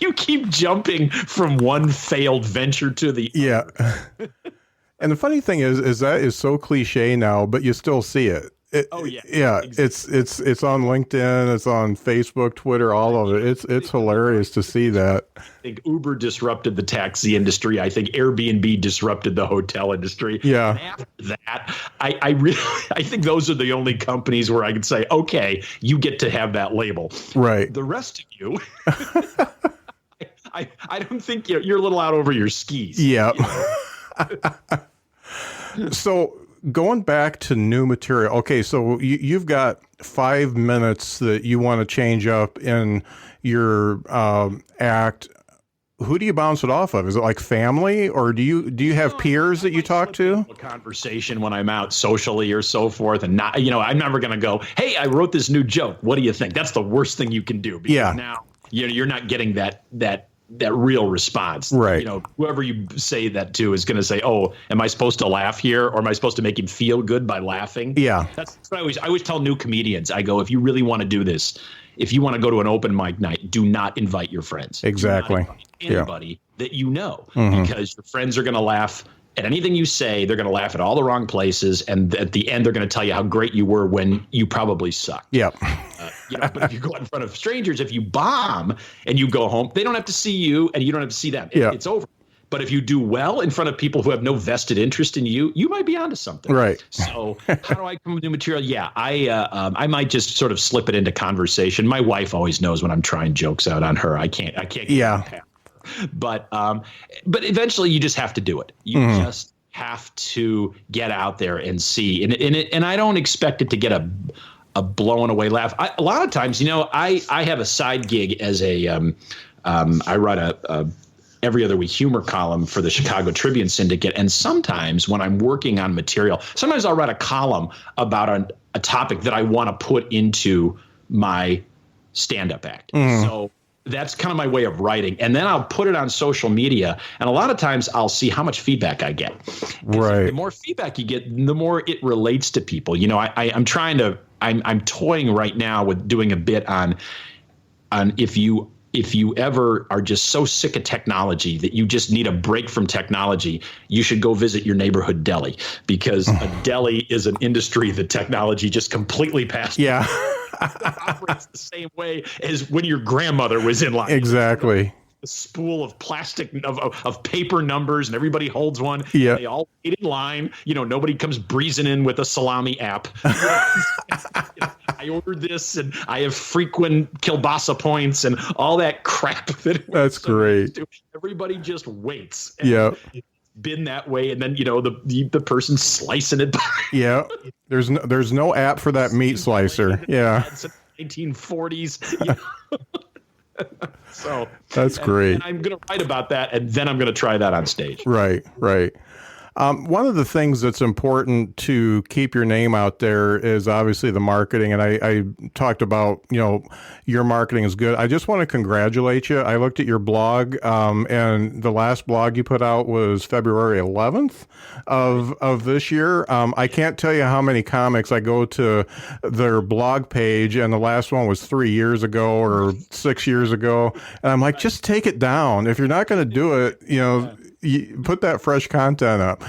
You keep jumping from one failed venture to the other. And the funny thing is that is so cliche now, but you still see it. Exactly. It's on LinkedIn, it's on Facebook, Twitter, all of it. It's hilarious to see that. I think Uber disrupted the taxi industry. I think Airbnb disrupted the hotel industry. Yeah. And after that, I think those are the only companies where I could say, okay, you get to have that label. Right. The rest of you, I don't think you're a little out over your skis. Yeah. So going back to new material. Okay, so you've got 5 minutes that you want to change up in your act. Who do you bounce it off of? Is it like family, or do you have peers that you talk to? A conversation when I'm out socially or so forth, and not, I'm never going to go, hey, I wrote this new joke. What do you think? That's the worst thing you can do. Because now you're not getting that real response. Right. Whoever you say that to is going to say, oh, am I supposed to laugh here, or am I supposed to make him feel good by laughing? Yeah. That's what I always tell new comedians. I go, if you really want to do this, if you want to go to an open mic night, do not invite your friends. Exactly. Do not invite anybody that because your friends are going to laugh at anything you say. They're going to laugh at all the wrong places, and at the end, they're going to tell you how great you were when you probably sucked. Yeah. But if you go out in front of strangers, if you bomb and you go home, they don't have to see you, and you don't have to see them. It's over. But if you do well in front of people who have no vested interest in you, you might be onto something. Right. So how do I come with new material? Yeah, I might just sort of slip it into conversation. My wife always knows when I'm trying jokes out on her. I can't. Get But eventually you just have to do it. You just have to get out there and see. And I don't expect it to get a blown away laugh. A lot of times, I have a side gig as I run a every other week humor column for the Chicago Tribune Syndicate. And sometimes when I'm working on material, sometimes I'll write a column about a topic that I want to put into my stand-up act. So that's kind of my way of writing. And then I'll put it on social media. And a lot of times I'll see how much feedback I get. Right. The more feedback you get, the more it relates to people. I'm toying right now with doing a bit on if you if you ever are just so sick of technology that you just need a break from technology, you should go visit your neighborhood deli, because a deli is an industry that technology just completely passed. Yeah. It operates the same way as when your grandmother was in line. Exactly. A spool of plastic of paper numbers, and everybody holds one. Yeah. They all wait in line. Nobody comes breezing in with a salami app. I ordered this, and I have frequent kielbasa points and all that crap. That's great. Everybody just waits. Yeah. It's been that way, and then the person slicing it. Yeah. There's no app for that meat slicer. Yeah. 1940s. So that's great. And I'm going to write about that, and then I'm going to try that on stage. Right. One of the things that's important to keep your name out there is obviously the marketing. And I talked about, your marketing is good. I just want to congratulate you. I looked at your blog, and the last blog you put out was February 11th of this year. I can't tell you how many comics I go to their blog page, and the last one was 3 years ago or 6 years ago. And I'm like, just take it down. If you're not going to do it, you put that fresh content up.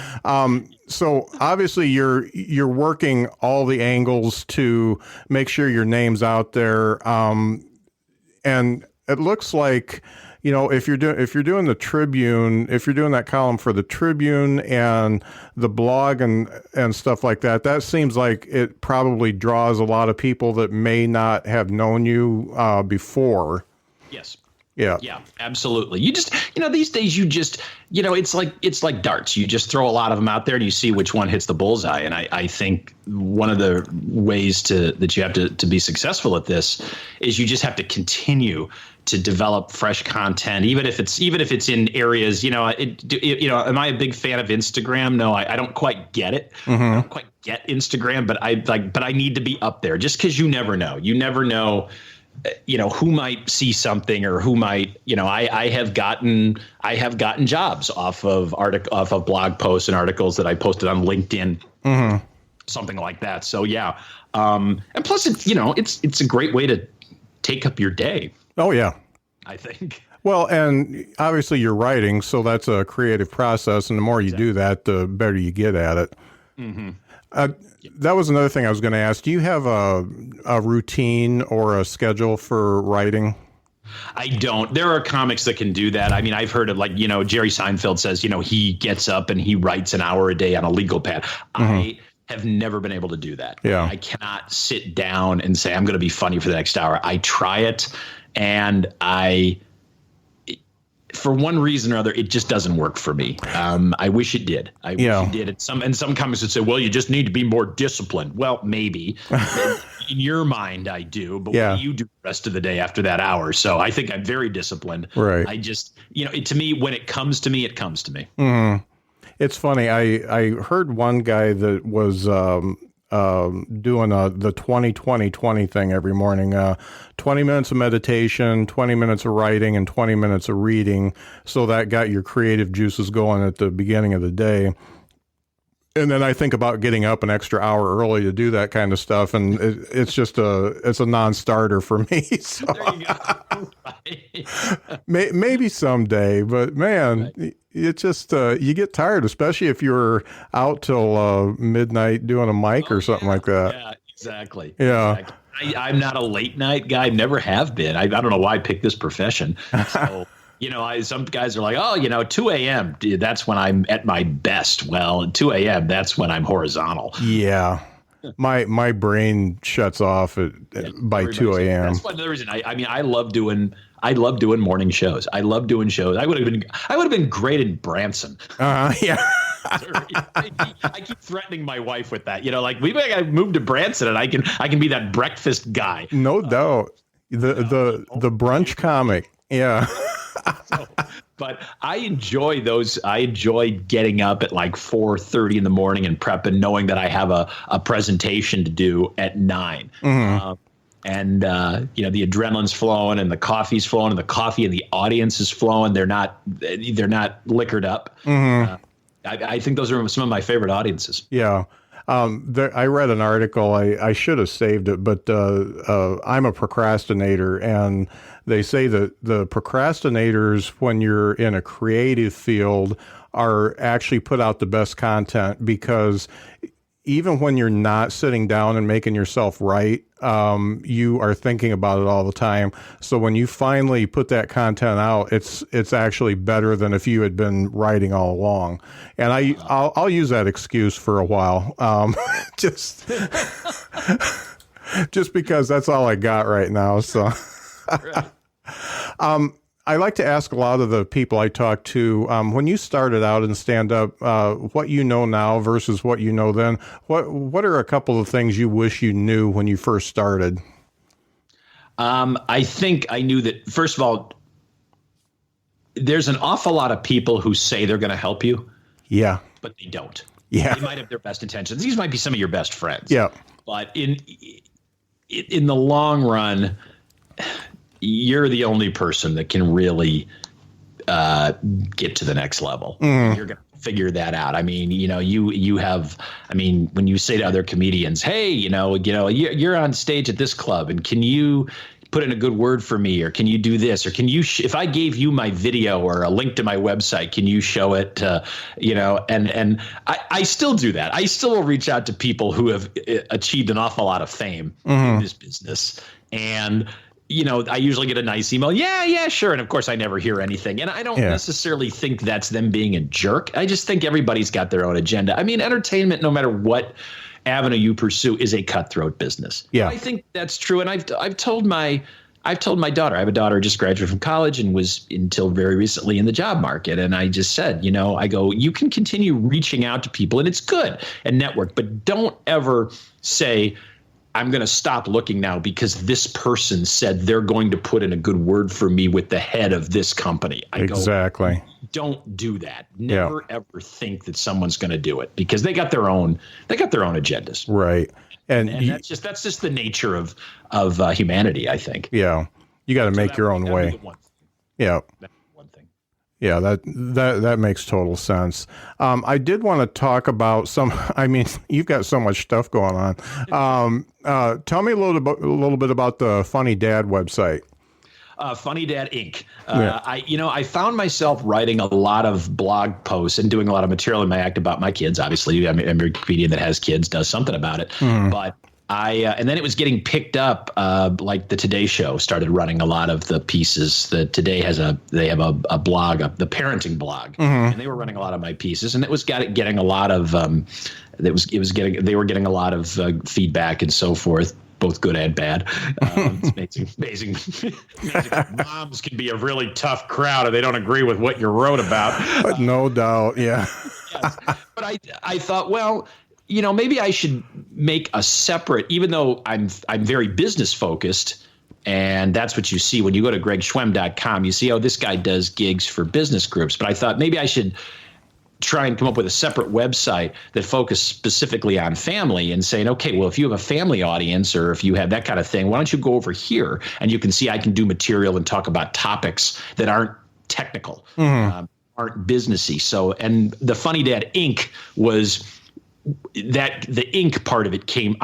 So obviously you're working all the angles to make sure your name's out there. And it looks like, if you're doing the Tribune, if you're doing that column for the Tribune and the blog and stuff like that, that seems like it probably draws a lot of people that may not have known you before. Yes. Yeah, absolutely. You just, these days it's like darts. You just throw a lot of them out there and you see which one hits the bullseye. And I think one of the ways that you have to be successful at this is you just have to continue to develop fresh content, even if it's in areas, am I a big fan of Instagram? No, I don't quite get it. Mm-hmm. I don't quite get Instagram, but I need to be up there, just because you never know. You never know. Who might see something, or who might, I have gotten jobs off of blog posts and articles that I posted on LinkedIn, something like that. So yeah. And plus it's a great way to take up your day. Oh yeah. I think. Well, and obviously you're writing, so that's a creative process. And the more you do that, the better you get at it. Mm-hmm. That was another thing I was going to ask. Do you have a routine or a schedule for writing? I don't. There are comics that can do that. I mean, I've heard of Jerry Seinfeld says, he gets up and he writes an hour a day on a legal pad. Mm-hmm. I have never been able to do that. Yeah. I cannot sit down and say, I'm going to be funny for the next hour. I try it, and for one reason or other, it just doesn't work for me. I wish it did. I wish it did. And some comics would say, well, you just need to be more disciplined. Well, maybe. In your mind, I do. But what do you do the rest of the day after that hour? So I think I'm very disciplined. Right. I just, to me, when it comes to me, it comes to me. Mm-hmm. It's funny. I heard one guy that was doing the 20-20-20 thing every morning, 20 minutes of meditation, 20 minutes of writing, and 20 minutes of reading. So that got your creative juices going at the beginning of the day. And then I think about getting up an extra hour early to do that kind of stuff. And it's just it's a non-starter for me. So there you go. Maybe someday, but man, it just, you get tired, especially if you're out till midnight doing a mic or something like that. Yeah, exactly. Yeah. Exactly. I'm not a late night guy. Never have been. I don't know why I picked this profession. So, some guys are like, 2 a.m. That's when I'm at my best. Well, 2 a.m. That's when I'm horizontal. Yeah. My brain shuts off by 2 a.m. That's one of the reason. I love doing morning shows. I love doing shows. I would have been great in Branson. Yeah. I keep threatening my wife with that. We got to move to Branson, and I can be that breakfast guy. No doubt. The brunch comic. Yeah. But I enjoy those. I enjoy getting up at 4:30 in the morning and prepping, knowing that I have a presentation to do at 9. Mm-hmm. And the adrenaline's flowing, and the coffee's flowing, and the coffee and the audience is flowing. They're not liquored up. Mm-hmm. I think those are some of my favorite audiences. Yeah. I read an article. I should have saved it, but I'm a procrastinator, and they say that the procrastinators, when you're in a creative field, are actually put out the best content, because even when you're not sitting down and making yourself write, you are thinking about it all the time. So when you finally put that content out, it's actually better than if you had been writing all along. And I'll use that excuse for a while, just just because that's all I got right now. So. I like to ask a lot of the people I talk to, when you started out in stand-up, what you know now versus what you know then. What are a couple of things you wish you knew when you first started? I think I knew that, first of all, there's an awful lot of people who say they're going to help you. Yeah. But they don't. Yeah. They might have their best intentions. These might be some of your best friends. Yeah. But in the long run, you're the only person that can really get to the next level. You're going to figure that out. I mean, you have, I mean, when you say to other comedians, hey, you're on stage at this club, and can you put in a good word for me, or can you do this, or can you, if I gave you my video or a link to my website, can you show it, and I still do that. I still will reach out to people who have achieved an awful lot of fame in this business. And I usually get a nice email. Yeah, sure. And of course, I never hear anything. And I don't necessarily think that's them being a jerk. I just think everybody's got their own agenda. I mean, entertainment, no matter what avenue you pursue, is a cutthroat business. Yeah, I think that's true. And I've told my daughter. I have a daughter who just graduated from college and was until very recently in the job market. And I just said, I go, you can continue reaching out to people, and it's good, and network, but don't ever say, I'm going to stop looking now because this person said they're going to put in a good word for me with the head of this company. Exactly. Go, don't do that. Never ever think that someone's going to do it, because they got their own agendas. Right. And that's just the nature of humanity, I think. Yeah. You got to make your own way. Yeah. Yeah, that makes total sense. I did want to talk about you've got so much stuff going on. Tell me a little bit about the Funny Dad website. Funny Dad Inc. I found myself writing a lot of blog posts and doing a lot of material in my act about my kids. Obviously, every comedian that has kids does something about it. But and then it was getting picked up, like the Today Show started running a lot of the pieces. The Today they have a blog, the parenting blog, and they were running a lot of my pieces, and it was getting a lot of they were getting a lot of feedback and so forth, both good and bad. It's amazing. Moms can be a really tough crowd if they don't agree with what you wrote about. No doubt, yeah. Yes. But I thought, well, maybe I should make a separate, even though I'm very business focused, and that's what you see when you go to gregschwem.com. You see, this guy does gigs for business groups. But I thought maybe I should try and come up with a separate website that focused specifically on family, and saying, okay, well, if you have a family audience, or if you have that kind of thing, why don't you go over here and you can see I can do material and talk about topics that aren't technical, aren't businessy. So, and the Funny Dad Inc. was that the Inc. part of it came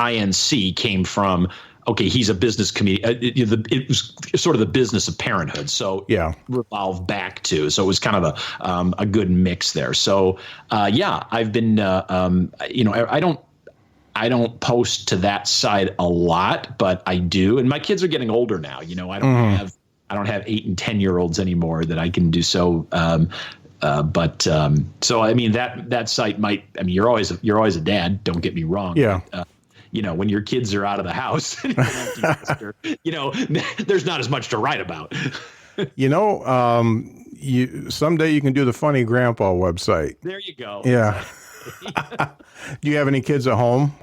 from, okay, he's a business comedian. It was sort of the business of parenthood. So revolved back to. So it was kind of a good mix there. So I've been I don't post to that side a lot, but I do. And my kids are getting older now. I don't have 8 and 10-year-olds anymore that I can do so. So I mean that site might. I mean, you're always a dad. Don't get me wrong. Yeah. But, when your kids are out of the house, there's not as much to write about. Someday you can do the Funny Grandpa website. There you go. Yeah. Do you have any kids at home?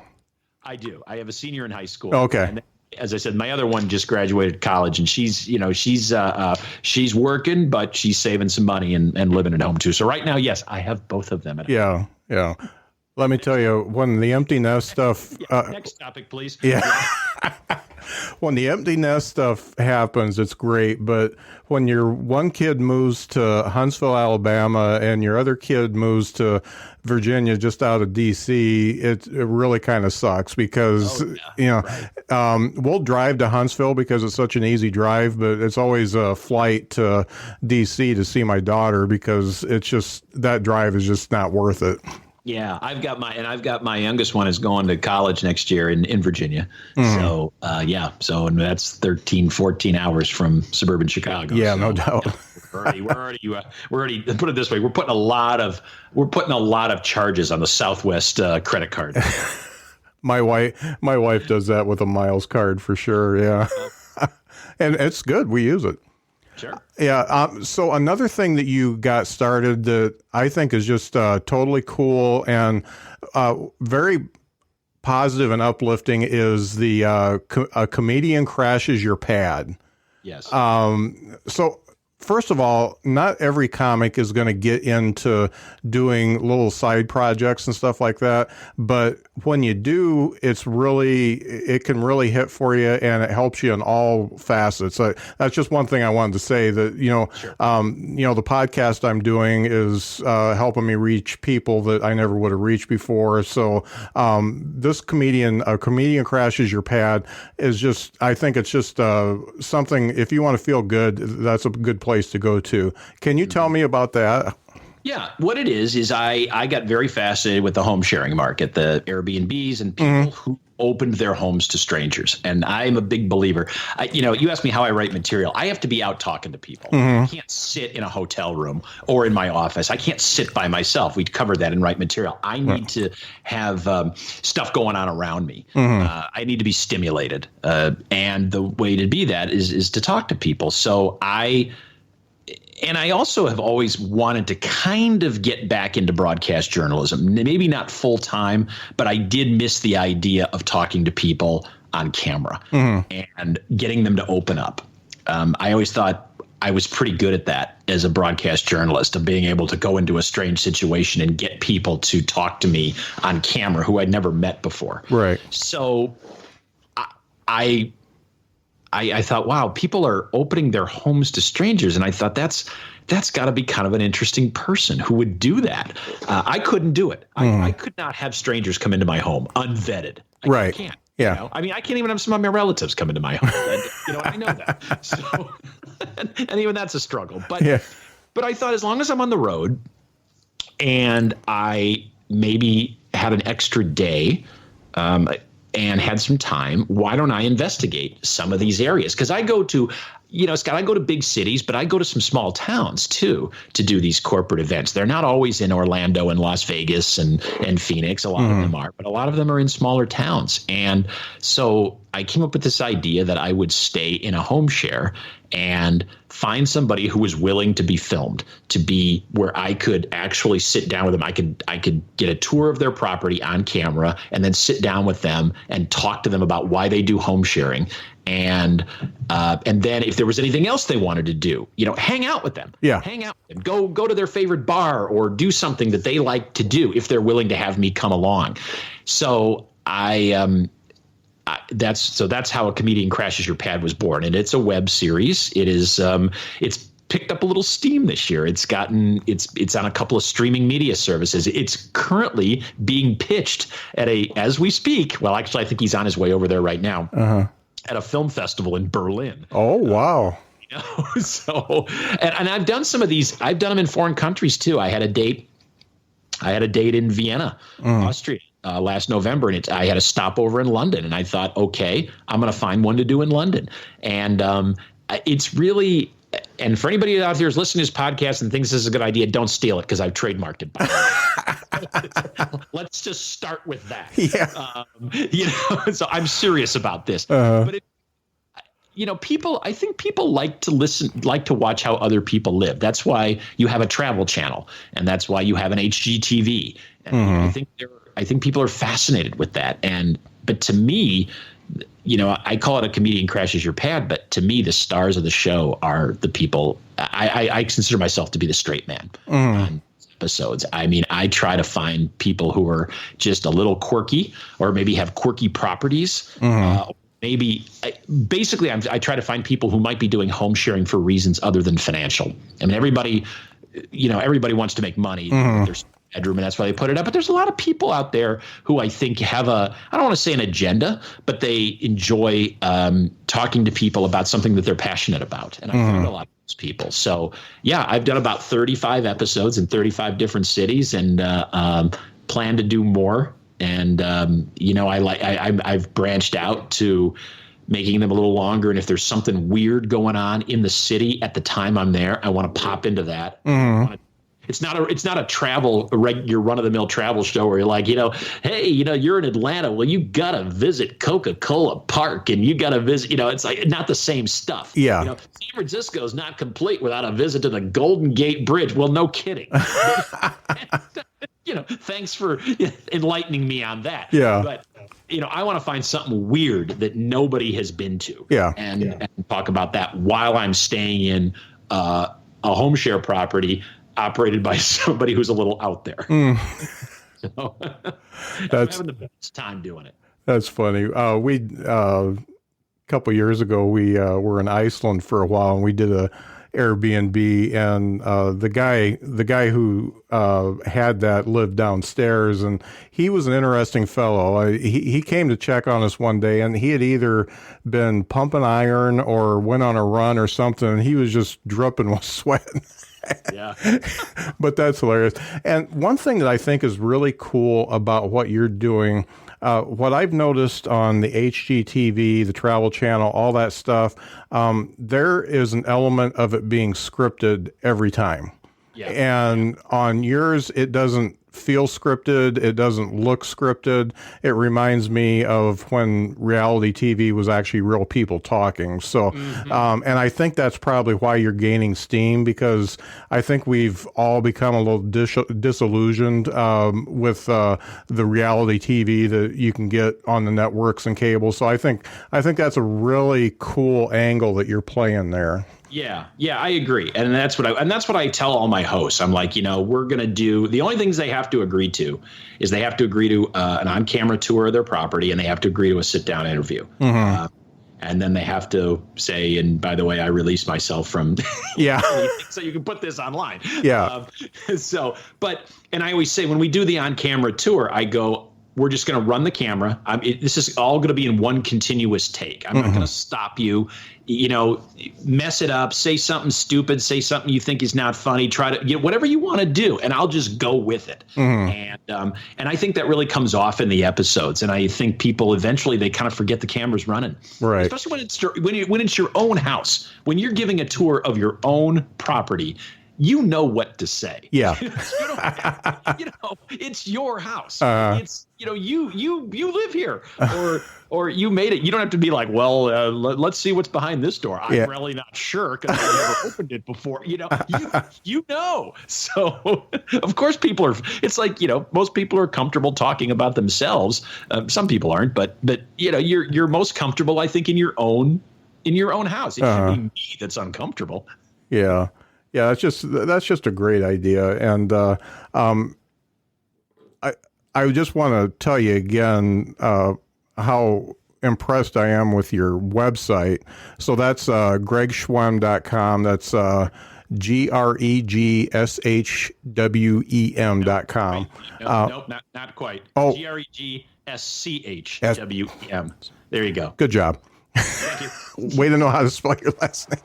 I do. I have a senior in high school. Okay. And as I said, my other one just graduated college, and she's working, but she's saving some money and living at home too. So right now, yes, I have both of them at home. Yeah. Let me tell you, when the empty nest stuff. Next topic, please. Yeah. When the empty nest stuff happens, it's great. But when your one kid moves to Huntsville, Alabama, and your other kid moves to Virginia, just out of D.C., it really kind of sucks because, we'll drive to Huntsville because it's such an easy drive, but it's always a flight to D.C. to see my daughter because it's just, that drive is just not worth it. Yeah, I've got my youngest one is going to college next year in Virginia. Mm-hmm. So, and that's 13, 14 hours from suburban Chicago. Yeah, so, no doubt. We're already put it this way. We're putting a lot of charges on the Southwest credit card. My wife does that with a miles card for sure. Yeah. And it's good. We use it. Sure. Yeah. So another thing that you got started that I think is just totally cool and very positive and uplifting is the a comedian crashes your pad. Yes. So first of all, not every comic is going to get into doing little side projects and stuff like that. But when you do, it can really hit for you, and it helps you in all facets. That's just one thing I wanted to say that, Sure. The podcast I'm doing is helping me reach people that I never would have reached before. So this comedian crashes your pad is just, I think it's just something, if you want to feel good, that's a good place to go to. Can you tell me about that? Yeah, what it is I got very fascinated with the home sharing market, the Airbnbs and people who opened their homes to strangers. And I'm a big believer. You asked me how I write material. I have to be out talking to people. I can't sit in a hotel room or in my office. I can't sit by myself. We covered that and write material. I need to have stuff going on around me. I need to be stimulated. And the way to be that is to talk to people. So I also have always wanted to kind of get back into broadcast journalism, maybe not full time, but I did miss the idea of talking to people on camera and getting them to open up. I always thought I was pretty good at that as a broadcast journalist, of being able to go into a strange situation and get people to talk to me on camera who I'd never met before. Right. So I thought, wow, people are opening their homes to strangers. And I thought that's got to be kind of an interesting person who would do that. I couldn't do it. I could not have strangers come into my home unvetted. I can't. Yeah. I mean, I can't even have some of my relatives come into my home. And, I know that. So, and even that's a struggle. But I thought, as long as I'm on the road and I maybe had an extra day, and had some time, why don't I investigate some of these areas? Because I go to, Scott, I go to big cities, but I go to some small towns too to do these corporate events. They're not always in Orlando and Las Vegas and Phoenix. A lot of them are, but a lot of them are in smaller towns. And so I came up with this idea that I would stay in a home share and find somebody who was willing to be filmed, to be where I could actually sit down with them. I could get a tour of their property on camera and then sit down with them and talk to them about why they do home sharing. And then if there was anything else they wanted to do, hang out with them. Yeah. Hang out with them. Go to their favorite bar or do something that they like to do if they're willing to have me come along. So that's how A Comedian Crashes Your Pad was born, and it's a web series. It is it's picked up a little steam this year. It's on a couple of streaming media services. It's currently being pitched as we speak. Well, actually, I think he's on his way over there right now at a film festival in Berlin. Oh, wow. So and I've done some of these. I've done them in foreign countries too. I had a date in Vienna, Austria. Last November, and I had a stopover in London, and I thought, okay, I'm going to find one to do in London. And it's really, and for anybody out there who's listening to this podcast and thinks this is a good idea, don't steal it because I've trademarked it. Let's just start with that. Yeah. So I'm serious about this. But I think people like to watch how other people live. That's why you have a travel channel, and that's why you have an HGTV. And I think people are fascinated with that. But to me, I call it A Comedian Crashes Your Pad, but to me, the stars of the show are the people. I consider myself to be the straight man on episodes. I mean, I try to find people who are just a little quirky or maybe have quirky properties, maybe basically I try to find people who might be doing home sharing for reasons other than financial. I mean, everybody wants to make money. There's bedroom, and that's why they put it up. But there's a lot of people out there who I think have I don't want to say an agenda, but they enjoy talking to people about something that they're passionate about. And I find a lot of those people. So yeah, I've done about 35 episodes in 35 different cities, and plan to do more. And I've branched out to making them a little longer. And if there's something weird going on in the city at the time I'm there, I want to pop into that. It's not a your run of the mill travel show where you're like, hey, you're in Atlanta. Well, you got to visit Coca-Cola Park, and you got to visit, it's like not the same stuff. Yeah. San Francisco is not complete without a visit to the Golden Gate Bridge. Well, no kidding. Thanks for enlightening me on that. Yeah. But, I want to find something weird that nobody has been to. Yeah. And talk about that while I'm staying in a home share property operated by somebody who's a little out there. So I'm having the best time doing it. That's funny. We a couple years ago, we were in Iceland for a while, and we did a Airbnb, and the guy who had that lived downstairs, and he was an interesting fellow. He came to check on us one day, and he had either been pumping iron or went on a run or something, and he was just dripping with sweat. Yeah. But that's hilarious. And one thing that I think is really cool about what you're doing, what I've noticed on the HGTV, the Travel Channel, all that stuff, there is an element of it being scripted every time. Yeah. And on yours, it doesn't feel scripted. It doesn't look scripted. It reminds me of when reality TV was actually real people talking. So, and I think that's probably why you're gaining steam, because I think we've all become a little disillusioned with the reality TV that you can get on the networks and cable. So I think that's a really cool angle that you're playing there. Yeah, I agree. And that's what I tell all my hosts. I'm like, we're going to do, the only things they have to agree to is they have to agree to an on-camera tour of their property, and they have to agree to a sit-down interview. And then they have to say, and by the way, I release myself from so you can put this online. Yeah. And I always say, when we do the on-camera tour, I go, we're just going to run the camera. This is all going to be in one continuous take. I'm not going to stop you, mess it up, say something stupid, say something you think is not funny, try to whatever you want to do, and I'll just go with it. And I think that really comes off in the episodes. And I think people eventually, they kind of forget the camera's running, right? Especially when it's your own house, when you're giving a tour of your own property. You know what to say. Yeah. It's your house. It's, you live here, or you made it. You don't have to be like, well, let's see what's behind this door. I'm really not sure because I've never opened it before. So of course it's like, most people are comfortable talking about themselves. Some people aren't, but you're most comfortable, I think, in your own house. It should be me that's uncomfortable. Yeah. Yeah, that's just a great idea, and I just want to tell you again how impressed I am with your website. So that's gregschwem.com. That's GREGSHWEM.com. Nope, not quite. Oh, GREGSCHWEM. There you go. Good job. Thank you. Way to know how to spell your last name.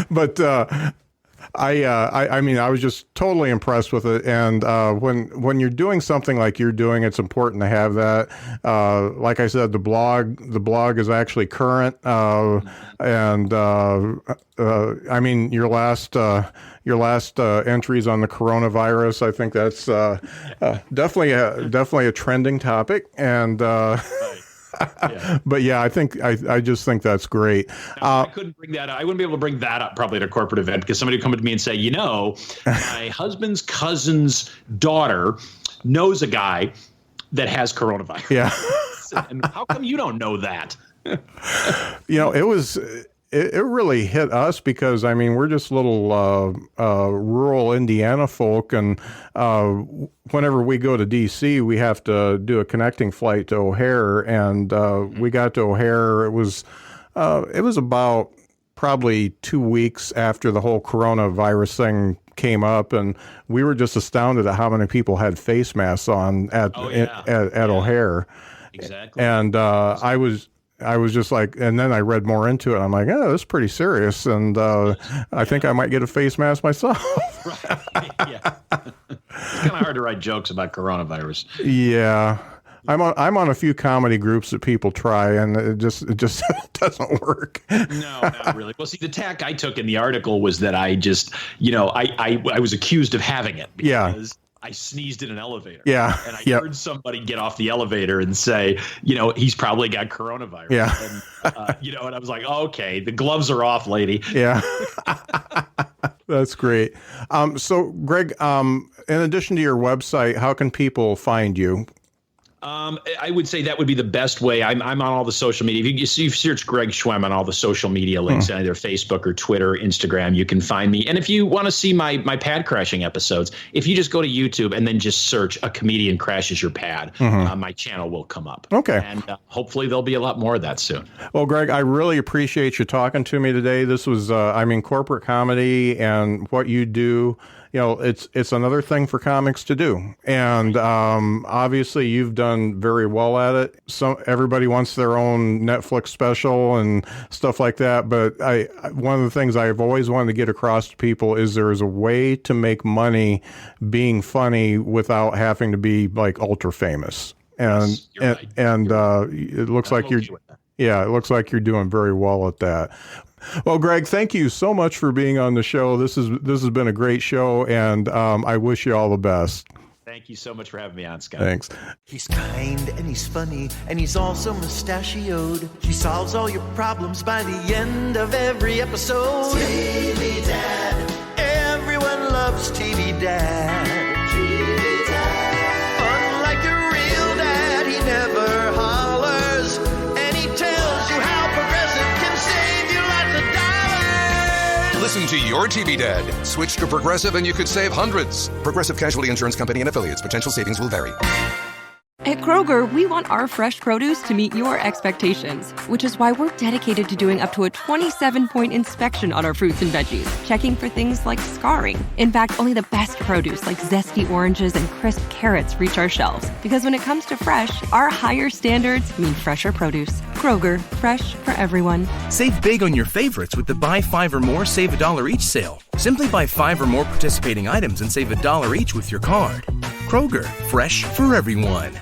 But I mean, I was just totally impressed with it. And when you're doing something like you're doing, it's important to have that. Like I said, the blog is actually current. And I mean, your last entries on the coronavirus, I think that's definitely a trending topic. And but yeah, I just think that's great. I couldn't bring that up. I wouldn't be able to bring that up probably at a corporate event, because somebody would come up to me and say, my husband's cousin's daughter knows a guy that has coronavirus. Yeah. And how come you don't know that? It it really hit us because, I mean, we're just little rural Indiana folk, and whenever we go to D.C., we have to do a connecting flight to O'Hare, and we got to O'Hare. It was about probably 2 weeks after the whole coronavirus thing came up, and we were just astounded at how many people had face masks on at O'Hare. Exactly. And I was just like, and then I read more into it. I'm like, oh, this is pretty serious, and I think I might get a face mask myself. Right. Yeah. It's kind of hard to write jokes about coronavirus. Yeah. I'm on a few comedy groups that people try, and it just doesn't work. No, not really. Well, see, the tack I took in the article was that I just, I was accused of having it because I sneezed in an elevator. Yeah. And I heard somebody get off the elevator and say, he's probably got coronavirus. Yeah. And, and I was like, okay, the gloves are off, lady. Yeah. That's great. So, Greg, in addition to your website, how can people find you? I would say that would be the best way. I'm on all the social media. If you search Greg Schwem on all the social media links, either Facebook or Twitter, or Instagram, you can find me. And if you want to see my pad crashing episodes, if you just go to YouTube and then just search "A Comedian Crashes Your Pad," my channel will come up. Okay. And hopefully there'll be a lot more of that soon. Well, Greg, I really appreciate you talking to me today. This was, corporate comedy and what you do. It's another thing for comics to do. And obviously you've done very well at it. Everybody wants their own Netflix special and stuff like that. But one of the things I've always wanted to get across to people is there is a way to make money being funny without having to be like ultra famous. And yes, you're right. It looks like it looks like you're doing very well at that. Well, Greg, thank you so much for being on the show. This has been a great show, and I wish you all the best. Thank you so much for having me on, Scott. Thanks. He's kind and he's funny and he's also mustachioed. He solves all your problems by the end of every episode. TV Dad. Everyone loves TV Dad. TV Dad. Unlike your real dad, he never hollers. And he tells you how Progressive can save you lots of dollars. Listen to your TV Dad. Switch to Progressive and you could save hundreds. Progressive Casualty Insurance Company and Affiliates. Potential savings will vary. At Kroger, we want our fresh produce to meet your expectations, which is why we're dedicated to doing up to a 27-point inspection on our fruits and veggies, checking for things like scarring. In fact, only the best produce like zesty oranges and crisp carrots reach our shelves. Because when it comes to fresh, our higher standards mean fresher produce. Kroger, fresh for everyone. Save big on your favorites with the Buy 5 or More, Save $1 each sale. Simply buy 5 or more participating items and save $1 each with your card. Kroger, fresh for everyone.